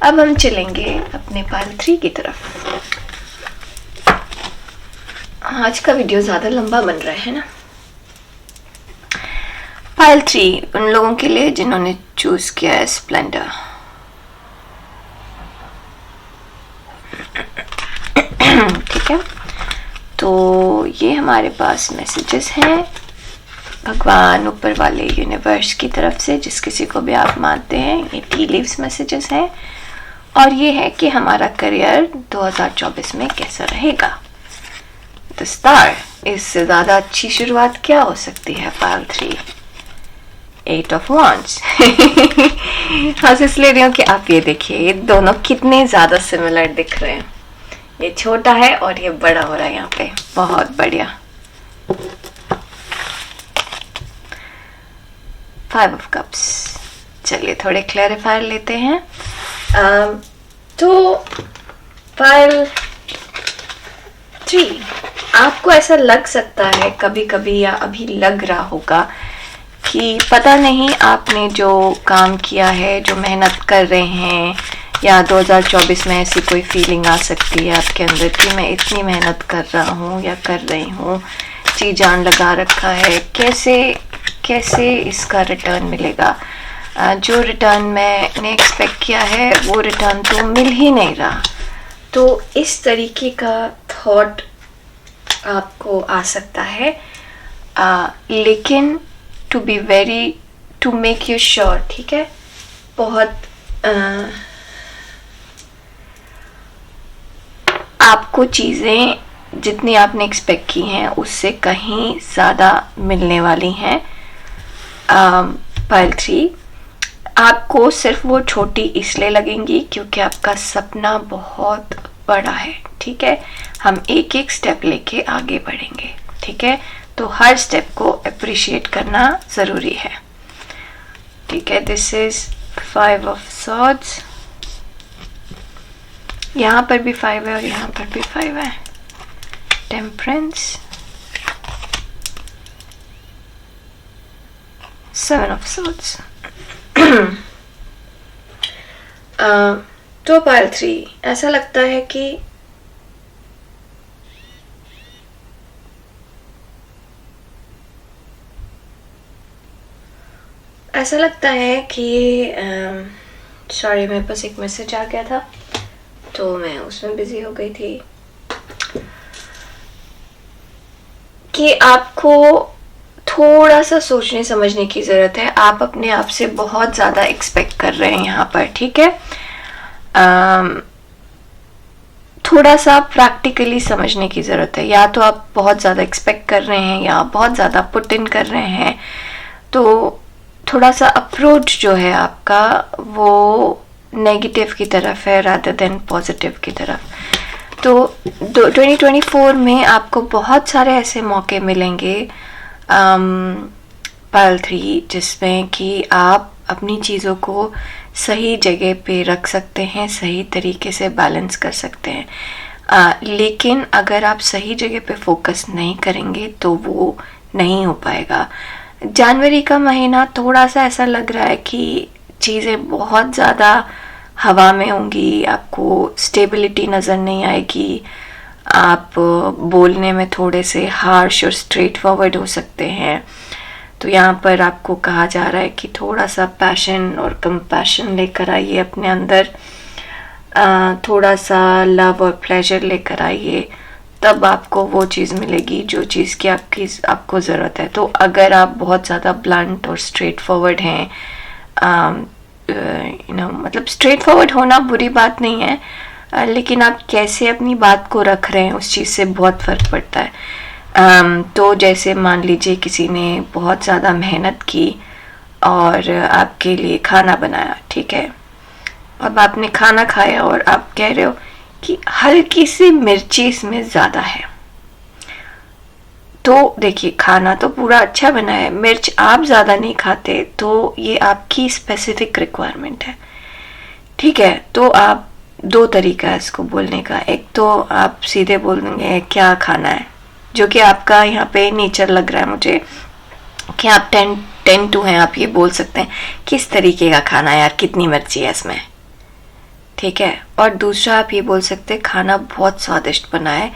Speaker 1: अब हम चलेंगे अपने पार्ट 3 की तरफ। आज का वीडियो ज़्यादा लंबा बन रहा है ना। पार्ट 3 उन लोगों के लिए जिन्होंने चूज़ किया है स्प्लेंडर। ठीक है। तो ये हमारे पास मैसेजेस हैं भगवान, ऊपर वाले यूनिवर्स की तरफ से, जिस किसी को भी आप मानते हैं। ये टी लीव्स मैसेजेस हैं और ये है कि हमारा करियर 2024 में कैसा रहेगा। द स्टार, इससे ज़्यादा अच्छी शुरुआत क्या हो सकती है। Part 3 8 of wands। हंस इसलिए रही हूँ कि आप ये देखिए, ये दोनों कितने ज़्यादा सिमिलर दिख रहे हैं। ये छोटा है और ये बड़ा हो रहा है यहाँ पे। बहुत बढ़िया। 5 ऑफ कप्स। चलिए थोड़े क्लैरिफायर लेते हैं। तो पाइल 3, आपको ऐसा लग सकता है कभी कभी, या अभी लग रहा होगा कि पता नहीं आपने जो काम किया है, जो मेहनत कर रहे हैं, या 2024 में ऐसी कोई फीलिंग आ सकती है आपके अंदर कि मैं इतनी मेहनत कर रहा हूँ या कर रही हूँ, जी जान लगा रखा है, कैसे इसका रिटर्न मिलेगा। जो रिटर्न मैंने एक्सपेक्ट किया है वो रिटर्न तो मिल ही नहीं रहा। तो इस तरीके का थॉट आपको आ सकता है, लेकिन टू मेक यू श्योर, ठीक है, बहुत आपको चीज़ें जितनी आपने एक्सपेक्ट की हैं उससे कहीं ज़्यादा मिलने वाली हैं। पाइल 3, आपको सिर्फ वो छोटी इसलिए लगेंगी क्योंकि आपका सपना बहुत बड़ा है, ठीक है। हम एक एक स्टेप लेके आगे बढ़ेंगे, ठीक है। तो हर स्टेप को अप्रिशिएट करना ज़रूरी है, ठीक है। दिस इज 5 ऑफ सॉर्ड्स, यहाँ पर भी 5 है और यहाँ पर भी 5 है। Temperance, 7 of swords. तो पाइल 3, ऐसा लगता है कि सॉरी, मेरे पास एक मैसेज आ गया था तो मैं उसमें बिजी हो गई थी, कि आपको थोड़ा सा सोचने समझने की ज़रूरत है। आप अपने आप से बहुत ज़्यादा एक्सपेक्ट कर रहे हैं यहाँ पर, ठीक है। थोड़ा सा प्रैक्टिकली समझने की ज़रूरत है। या तो आप बहुत ज़्यादा एक्सपेक्ट कर रहे हैं या बहुत ज़्यादा पुट इन कर रहे हैं, तो थोड़ा सा अप्रोच जो है आपका वो नेगेटिव की तरफ है रादर देन पॉजिटिव की तरफ। तो 2024 में आपको बहुत सारे ऐसे मौके मिलेंगे पाइल 3, जिसमें कि आप अपनी चीज़ों को सही जगह पे रख सकते हैं, सही तरीके से बैलेंस कर सकते हैं। लेकिन अगर आप सही जगह पे फोकस नहीं करेंगे तो वो नहीं हो पाएगा। जनवरी का महीना थोड़ा सा ऐसा लग रहा है कि चीज़ें बहुत ज़्यादा हवा में होंगी, आपको स्टेबिलिटी नज़र नहीं आएगी, आप बोलने में थोड़े से हार्श और स्ट्रेट फॉरवर्ड हो सकते हैं। तो यहाँ पर आपको कहा जा रहा है कि थोड़ा सा पैशन और कंपैशन लेकर आइए अपने अंदर, थोड़ा सा लव और प्लेजर लेकर आइए, तब आपको वो चीज़ मिलेगी जो चीज़ की आपको ज़रूरत है। तो अगर आप बहुत ज़्यादा ब्लंट और स्ट्रेट फॉरवर्ड हैं, मतलब स्ट्रेट फॉरवर्ड होना बुरी बात नहीं है, लेकिन आप कैसे अपनी बात को रख रहे हैं उस चीज़ से बहुत फ़र्क पड़ता है। तो जैसे मान लीजिए किसी ने बहुत ज़्यादा मेहनत की और आपके लिए खाना बनाया, ठीक है। अब आपने खाना खाया और आप कह रहे हो कि हल्की सी मिर्ची इसमें ज़्यादा है। तो देखिए, खाना तो पूरा अच्छा बना है, मिर्च आप ज़्यादा नहीं खाते, तो ये आपकी स्पेसिफिक रिक्वायरमेंट है, ठीक है। तो आप दो तरीका है इसको बोलने का। एक तो आप सीधे बोल देंगे क्या खाना है, जो कि आपका यहाँ पे नेचर लग रहा है मुझे कि आप 10 हैं, आप ये बोल सकते हैं किस तरीके का खाना है यार, कितनी मिर्ची है इसमें, ठीक है। और दूसरा आप ये बोल सकते हैं खाना बहुत स्वादिष्ट बना है,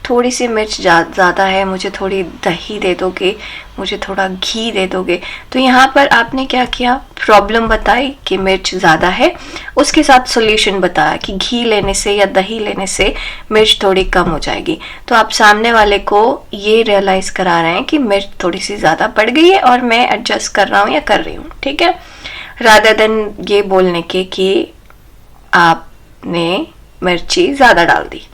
Speaker 1: थोड़ी सी मिर्च ज़्यादा है, मुझे थोड़ी दही दे दोगे, मुझे थोड़ा घी दे दोगे। तो यहाँ पर आपने क्या किया, प्रॉब्लम बताई कि मिर्च ज़्यादा है, उसके साथ सॉल्यूशन बताया कि घी लेने से या दही लेने से मिर्च थोड़ी कम हो जाएगी। तो आप सामने वाले को ये रियलाइज़ करा रहे हैं कि मिर्च थोड़ी सी ज़्यादा पड़ गई है और मैं एडजस्ट कर रहा हूँ या कर रही हूँ, ठीक है। रादर देन ये बोलने के कि आपने मिर्ची ज़्यादा डाल दी।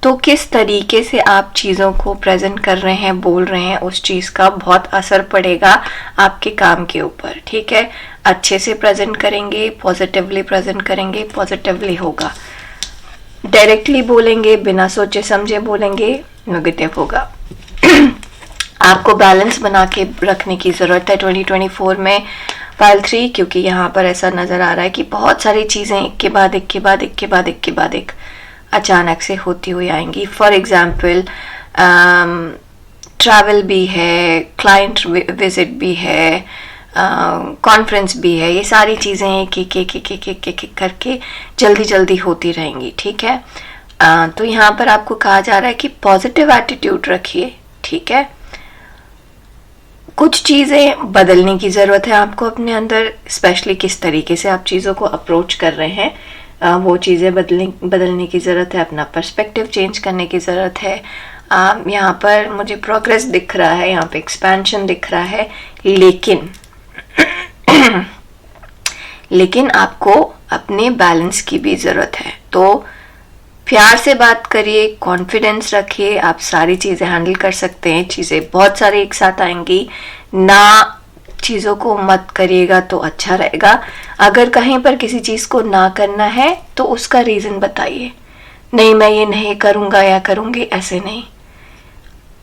Speaker 1: तो किस तरीके से आप चीज़ों को प्रेजेंट कर रहे हैं, बोल रहे हैं, उस चीज़ का बहुत असर पड़ेगा आपके काम के ऊपर, ठीक है। अच्छे से प्रेजेंट करेंगे, पॉजिटिवली प्रेजेंट करेंगे, पॉजिटिवली होगा। डायरेक्टली बोलेंगे, बिना सोचे समझे बोलेंगे, नेगेटिव होगा। आपको बैलेंस बना के रखने की ज़रूरत है 2024 में पाइल 3, क्योंकि यहाँ पर ऐसा नज़र आ रहा है कि बहुत सारी चीज़ें एक के बाद एक अचानक से होती हुई आएंगी। फॉर एग्जाम्पल ट्रैवल भी है, क्लाइंट विजिट भी है, कॉन्फ्रेंस भी है, ये सारी चीज़ें एक करके जल्दी होती रहेंगी, ठीक है। तो यहाँ पर आपको कहा जा रहा है कि पॉजिटिव एटीट्यूड रखिए, ठीक है। कुछ चीज़ें बदलने की ज़रूरत है आपको अपने अंदर, स्पेशली किस तरीके से आप चीज़ों को अप्रोच कर रहे हैं, वो चीज़ें बदलने की ज़रूरत है। अपना पर्सपेक्टिव चेंज करने की ज़रूरत है। यहाँ पर मुझे प्रोग्रेस दिख रहा है, यहाँ पे एक्सपेंशन दिख रहा है, लेकिन आपको अपने बैलेंस की भी ज़रूरत है। तो प्यार से बात करिए, कॉन्फिडेंस रखिए, आप सारी चीज़ें हैंडल कर सकते हैं। चीज़ें बहुत सारी एक साथ आएंगी ना, चीज़ों को मत करिएगा तो अच्छा रहेगा। अगर कहीं पर किसी चीज़ को ना करना है तो उसका रीज़न बताइए, नहीं मैं ये नहीं करूँगा या करूँगी, ऐसे नहीं।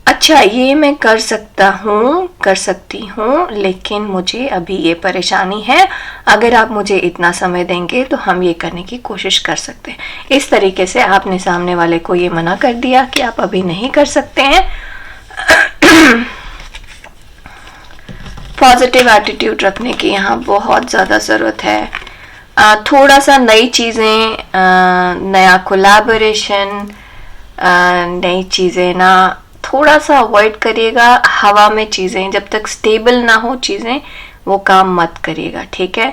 Speaker 1: अच्छा ये मैं कर सकता हूँ, कर सकती हूँ, लेकिन मुझे अभी ये परेशानी है, अगर आप मुझे इतना समय देंगे तो हम ये करने की कोशिश कर सकते हैं। इस तरीके से आपने सामने वाले को ये मना कर दिया कि आप अभी नहीं कर सकते हैं। पॉजिटिव एटीट्यूड रखने की यहाँ बहुत ज़्यादा ज़रूरत है। थोड़ा सा नई चीज़ें, नया कोलैबोरेशन, नई चीज़ें ना थोड़ा सा अवॉइड करिएगा। हवा में चीज़ें जब तक स्टेबल ना हो चीज़ें, वो काम मत करिएगा, ठीक है।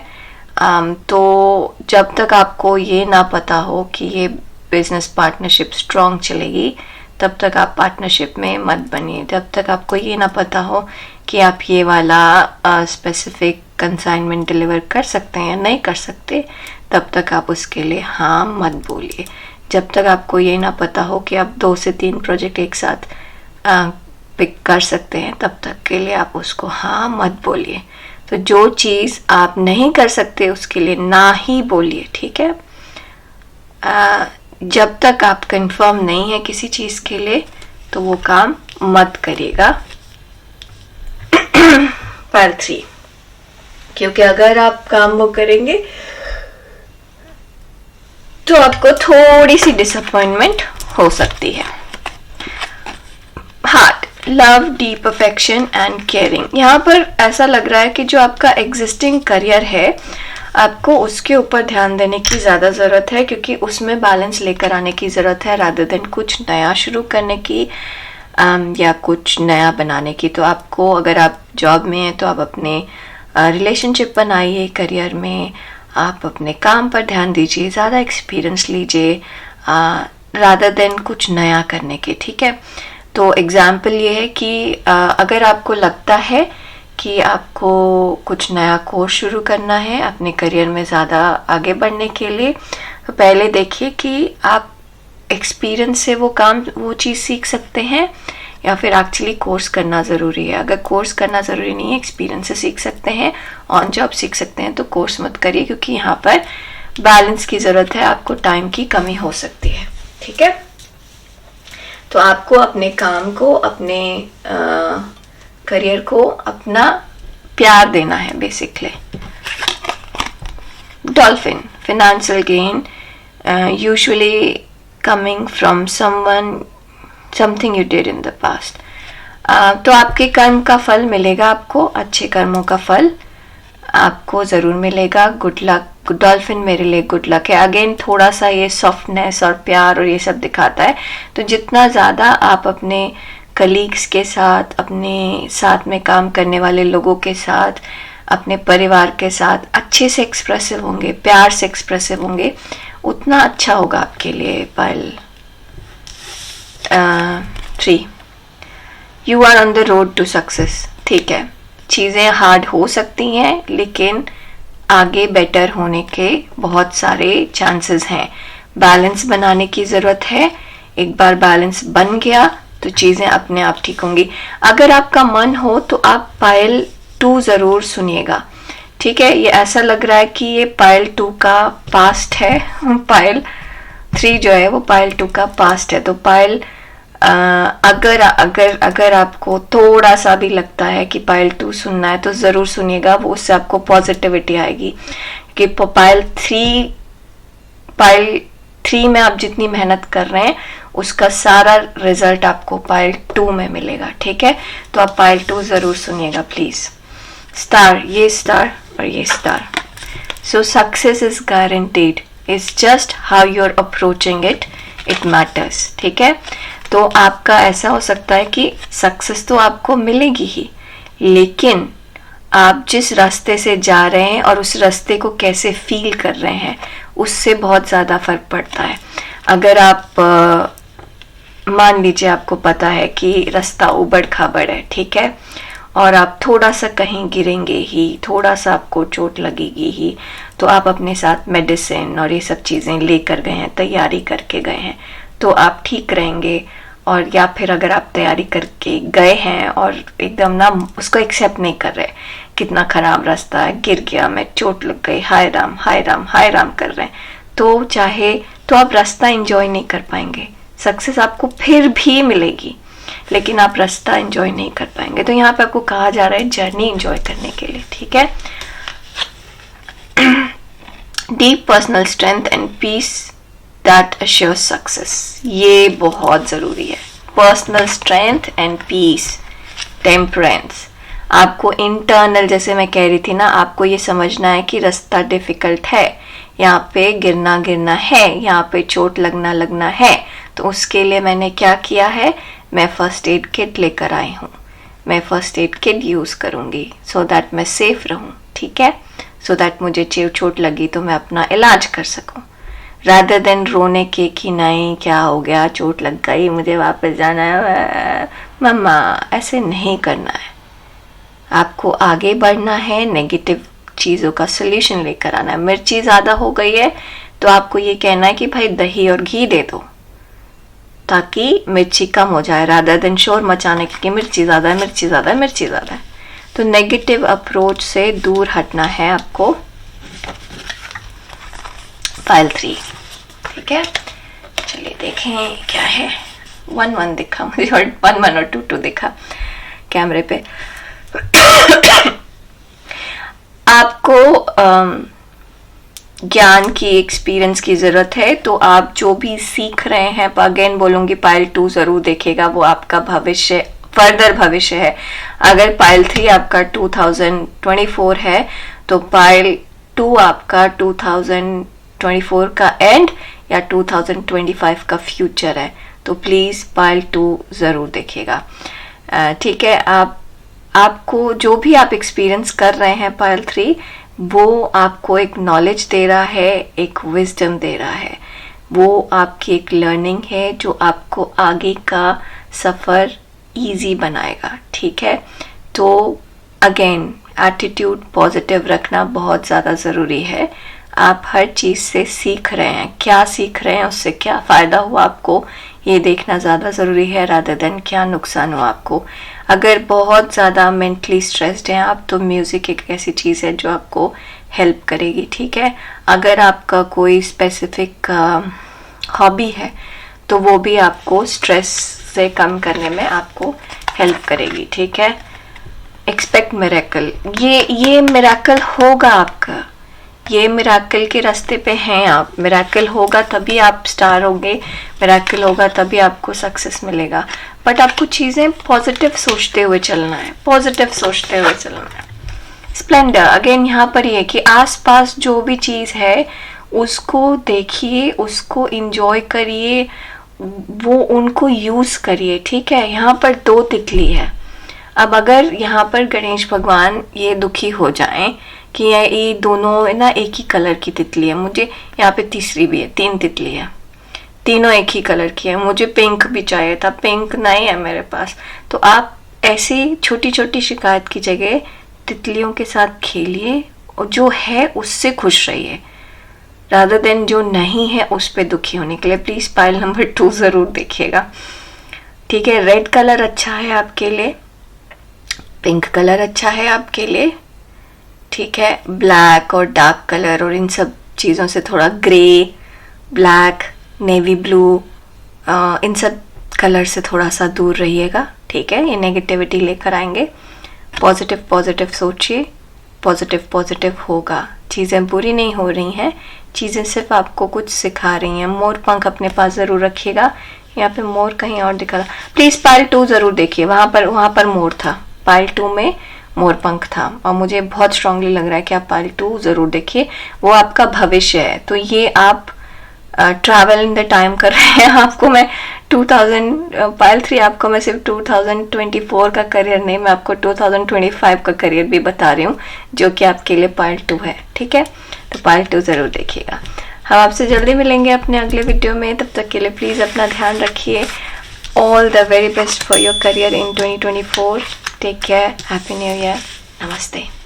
Speaker 1: तो जब तक आपको ये ना पता हो कि ये बिजनेस पार्टनरशिप स्ट्रॉन्ग चलेगी, तब तक आप पार्टनरशिप में मत बनिए। जब तक आपको ये ना पता हो कि आप ये वाला स्पेसिफिक कंसाइनमेंट डिलीवर कर सकते हैं या नहीं कर सकते, तब तक आप उसके लिए हाँ मत बोलिए। जब तक आपको ये ना पता हो कि आप 2 से 3 प्रोजेक्ट एक साथ पिक कर सकते हैं, तब तक के लिए आप उसको हाँ मत बोलिए। तो जो चीज़ आप नहीं कर सकते उसके लिए ना ही बोलिए, ठीक है। जब तक आप कंफर्म नहीं है किसी चीज़ के लिए तो वो काम मत करिएगा। पार्ट 3, क्योंकि अगर आप काम वो करेंगे तो आपको थोड़ी सी डिसअपॉइंटमेंट हो सकती है। Heart, love, deep affection and caring. यहाँ पर ऐसा लग रहा है कि जो आपका एग्जिस्टिंग करियर है आपको उसके ऊपर ध्यान देने की ज़्यादा ज़रूरत है, क्योंकि उसमें बैलेंस लेकर आने की ज़रूरत है रादर देन कुछ नया शुरू करने की या कुछ नया बनाने की। तो आपको, अगर आप जॉब में हैं तो आप अपने रिलेशनशिप बनाइए, करियर में आप अपने काम पर ध्यान दीजिए, ज़्यादा एक्सपीरियंस लीजिए रादर देन कुछ नया करने के, ठीक है। तो एग्जाम्पल ये है कि अगर आपको लगता है कि आपको कुछ नया कोर्स शुरू करना है अपने करियर में ज़्यादा आगे बढ़ने के लिए, तो पहले देखिए कि आप एक्सपीरियंस से वो चीज़ सीख सकते हैं या फिर एक्चुअली कोर्स करना ज़रूरी है। अगर कोर्स करना ज़रूरी नहीं है, एक्सपीरियंस से सीख सकते हैं, ऑन जॉब सीख सकते हैं, तो कोर्स मत करिए, क्योंकि यहाँ पर बैलेंस की ज़रूरत है, आपको टाइम की कमी हो सकती है, ठीक है। तो आपको अपने काम को, अपने करियर को अपना प्यार देना है basically. Dolphin, financial gain usually coming from something you did in the past. तो आपके कर्म का फल मिलेगा, आपको अच्छे कर्मों का फल आपको ज़रूर मिलेगा। गुड लक, डॉल्फिन मेरे लिए गुड लक है। अगेन थोड़ा सा ये सॉफ्टनेस और प्यार और ये सब दिखाता है। तो जितना ज़्यादा आप अपने कलीग्स के साथ, अपने साथ में काम करने वाले लोगों के साथ, अपने परिवार के साथ अच्छे से एक्सप्रेसिव होंगे, प्यार से एक्सप्रेसिव होंगे, उतना अच्छा होगा आपके लिए। Payal 3, you are on the road to success. ठीक है, चीज़ें हार्ड हो सकती हैं, लेकिन आगे बेटर होने के बहुत सारे चांसेस हैं। बैलेंस बनाने की ज़रूरत है। एक बार बैलेंस बन गया तो चीज़ें अपने आप ठीक होंगी। अगर आपका मन हो तो आप पायल 2 ज़रूर सुनिएगा, ठीक है। ये ऐसा लग रहा है कि ये पायल 2 का पास्ट है, पायल 3 जो है वो पायल 2 का पास्ट है। तो पायल अगर आपको थोड़ा सा भी लगता है कि पायल 2 सुनना है तो ज़रूर सुनिएगा, वो उससे आपको पॉजिटिविटी आएगी। कि पायल 3 में आप जितनी मेहनत कर रहे हैं उसका सारा रिजल्ट आपको पायल 2 में मिलेगा, ठीक है। तो आप पायल 2 ज़रूर सुनिएगा प्लीज़। स्टार, ये स्टार और ये star. So success is guaranteed, it's just how you are approaching it, it matters, ठीक है। तो आपका ऐसा हो सकता है कि सक्सेस तो आपको मिलेगी ही, लेकिन आप जिस रास्ते से जा रहे हैं और उस रास्ते को कैसे फील कर रहे हैं उससे बहुत ज़्यादा फर्क पड़ता है। अगर आप मान लीजिए आपको पता है कि रास्ता उबड़ खाबड़ है, ठीक है, और आप थोड़ा सा कहीं गिरेंगे ही, थोड़ा सा आपको चोट लगेगी ही, तो आप अपने साथ मेडिसिन और ये सब चीज़ें लेकर गए हैं, तैयारी करके गए हैं, तो आप ठीक रहेंगे। और या फिर अगर आप तैयारी करके गए हैं और एकदम ना उसको एक्सेप्ट नहीं कर रहे, कितना ख़राब रास्ता है, गिर गया मैं, चोट लग गई, हाय राम हाय राम हाय राम कर रहे हैं, तो आप रास्ता एंजॉय नहीं कर पाएंगे। सक्सेस आपको फिर भी मिलेगी, लेकिन आप रास्ता एंजॉय नहीं कर पाएंगे। तो यहाँ पे आपको कहा जा रहा है जर्नी एंजॉय करने के लिए, ठीक है। Deep personal strength and peace that assures success, ये बहुत ज़रूरी है। Personal strength and peace, temperance, आपको इंटरनल, जैसे मैं कह रही थी ना, आपको ये समझना है कि रास्ता डिफ़िकल्ट है, यहाँ पे गिरना है, यहाँ पे चोट लगना है। तो उसके लिए मैंने क्या किया है, मैं फर्स्ट एड किट लेकर आई हूँ, मैं फर्स्ट एड किट यूज़ करूँगी सो दैट मैं सेफ रहूँ, ठीक है, सो दैट मुझे चोट लगी तो मैं अपना इलाज कर सकूँ, रादर देन रोने के कि नहीं क्या हो गया, चोट लग गई, मुझे वापस जाना है, मम्मा, ऐसे नहीं करना है। आपको आगे बढ़ना है, नेगेटिव चीज़ों का सोल्यूशन लेकर आना है। मिर्ची ज़्यादा हो गई है तो आपको ये कहना है कि भाई दही और घी दे दो ताकि मिर्ची कम हो जाए, रादर देन शोर मचाने की मिर्ची ज़्यादा है, मिर्ची ज़्यादा है, मिर्ची ज़्यादा है। तो नेगेटिव अप्रोच से दूर हटना है आपको। फाइल 3, ठीक है, चलिए देखें क्या है। 1-1 दिखा मुझे और 1-1 और 2-2 दिखा कैमरे पे। आपको ज्ञान की, एक्सपीरियंस की ज़रूरत है, तो आप जो भी सीख रहे हैं, अगेन बोलूँगी पाइल 2 ज़रूर देखेगा, वो आपका भविष्य, फर्दर भविष्य है। अगर पाइल 3 आपका 2024 है तो पाइल 2 आपका 2024 का एंड या 2025 का फ्यूचर है। तो प्लीज़ पाइल 2 ज़रूर देखिएगा, ठीक है। आपको जो भी आप एक्सपीरियंस कर रहे हैं पाइल 3, वो आपको एक नॉलेज दे रहा है, एक विजडम दे रहा है, वो आपकी एक लर्निंग है जो आपको आगे का सफ़र इजी बनाएगा, ठीक है। तो अगेन एटीट्यूड पॉजिटिव रखना बहुत ज़्यादा ज़रूरी है। आप हर चीज़ से सीख रहे हैं, क्या सीख रहे हैं, उससे क्या फ़ायदा हुआ आपको, ये देखना ज़्यादा ज़रूरी है, रादर देन क्या नुकसान हुआ आपको। अगर बहुत ज़्यादा मेंटली स्ट्रेस्ड हैं आप, तो म्यूज़िक एक ऐसी चीज़ है जो आपको हेल्प करेगी, ठीक है। अगर आपका कोई स्पेसिफिक हॉबी है तो वो भी आपको स्ट्रेस से कम करने में आपको हेल्प करेगी, ठीक है। एक्सपेक्ट मिरेकल, ये मिरेकल होगा आपका, ये मिरेकल के रास्ते पे हैं आप। मिरेकल होगा तभी आप स्टार होंगे, मिरेकल होगा तभी आपको सक्सेस मिलेगा। बट आपको चीज़ें पॉजिटिव सोचते हुए चलना है, पॉजिटिव सोचते हुए चलना है। स्प्लेंडर, अगेन यहाँ पर ये कि आसपास जो भी चीज़ है उसको देखिए, उसको इंजॉय करिए, वो उनको यूज़ करिए, ठीक है। यहाँ पर 2 तितली है। अब अगर यहाँ पर गणेश भगवान ये दुखी हो जाएं कि ये दोनों ना एक ही कलर की तितली है, मुझे यहाँ पे तीसरी भी है, 3 तितली है, तीनों एक ही कलर की है, मुझे पिंक भी चाहिए था, पिंक नहीं है मेरे पास। तो आप ऐसी छोटी छोटी शिकायत की जगह तितलियों के साथ खेलिए और जो है उससे खुश रहिए, रादर देन जो नहीं है उस पर दुखी होने के लिए। प्लीज़ पाइल नंबर 2 ज़रूर देखिएगा, ठीक है। रेड कलर अच्छा है आपके लिए, पिंक कलर अच्छा है आपके लिए, ठीक है। ब्लैक और डार्क कलर और इन सब चीज़ों से थोड़ा ग्रे, ब्लैक, नेवी ब्लू, इन सब कलर से थोड़ा सा दूर रहिएगा, ठीक है। ये नेगेटिविटी लेकर आएंगे। पॉजिटिव पॉजिटिव सोचिए, पॉजिटिव पॉजिटिव होगा। चीज़ें बुरी नहीं हो रही हैं, चीज़ें सिर्फ आपको कुछ सिखा रही हैं। मोर पंख अपने पास ज़रूर रखिएगा। यहाँ पे मोर कहीं और दिखा था, प्लीज़ पाइल 2 ज़रूर देखिए, वहाँ पर मोर था, पाइल 2 में मोर पंख था और मुझे बहुत स्ट्रांगली लग रहा है कि आप पाइल 2 ज़रूर देखिए, वो आपका भविष्य है। तो ये आप ट्रैवल इन द टाइम कर रहे हैं। आपको मैं पाइल 3 आपको मैं सिर्फ 2024 का करियर नहीं, मैं आपको 2025 का करियर भी बता रही हूँ जो कि आपके लिए पाइल 2 है, ठीक है। तो पाइल 2 ज़रूर देखिएगा। हम आपसे जल्दी मिलेंगे अपने अगले वीडियो में, तब तक के लिए प्लीज़ अपना ध्यान रखिए। all the very best for your career in 2024. Take care. Happy New Year. Namaste.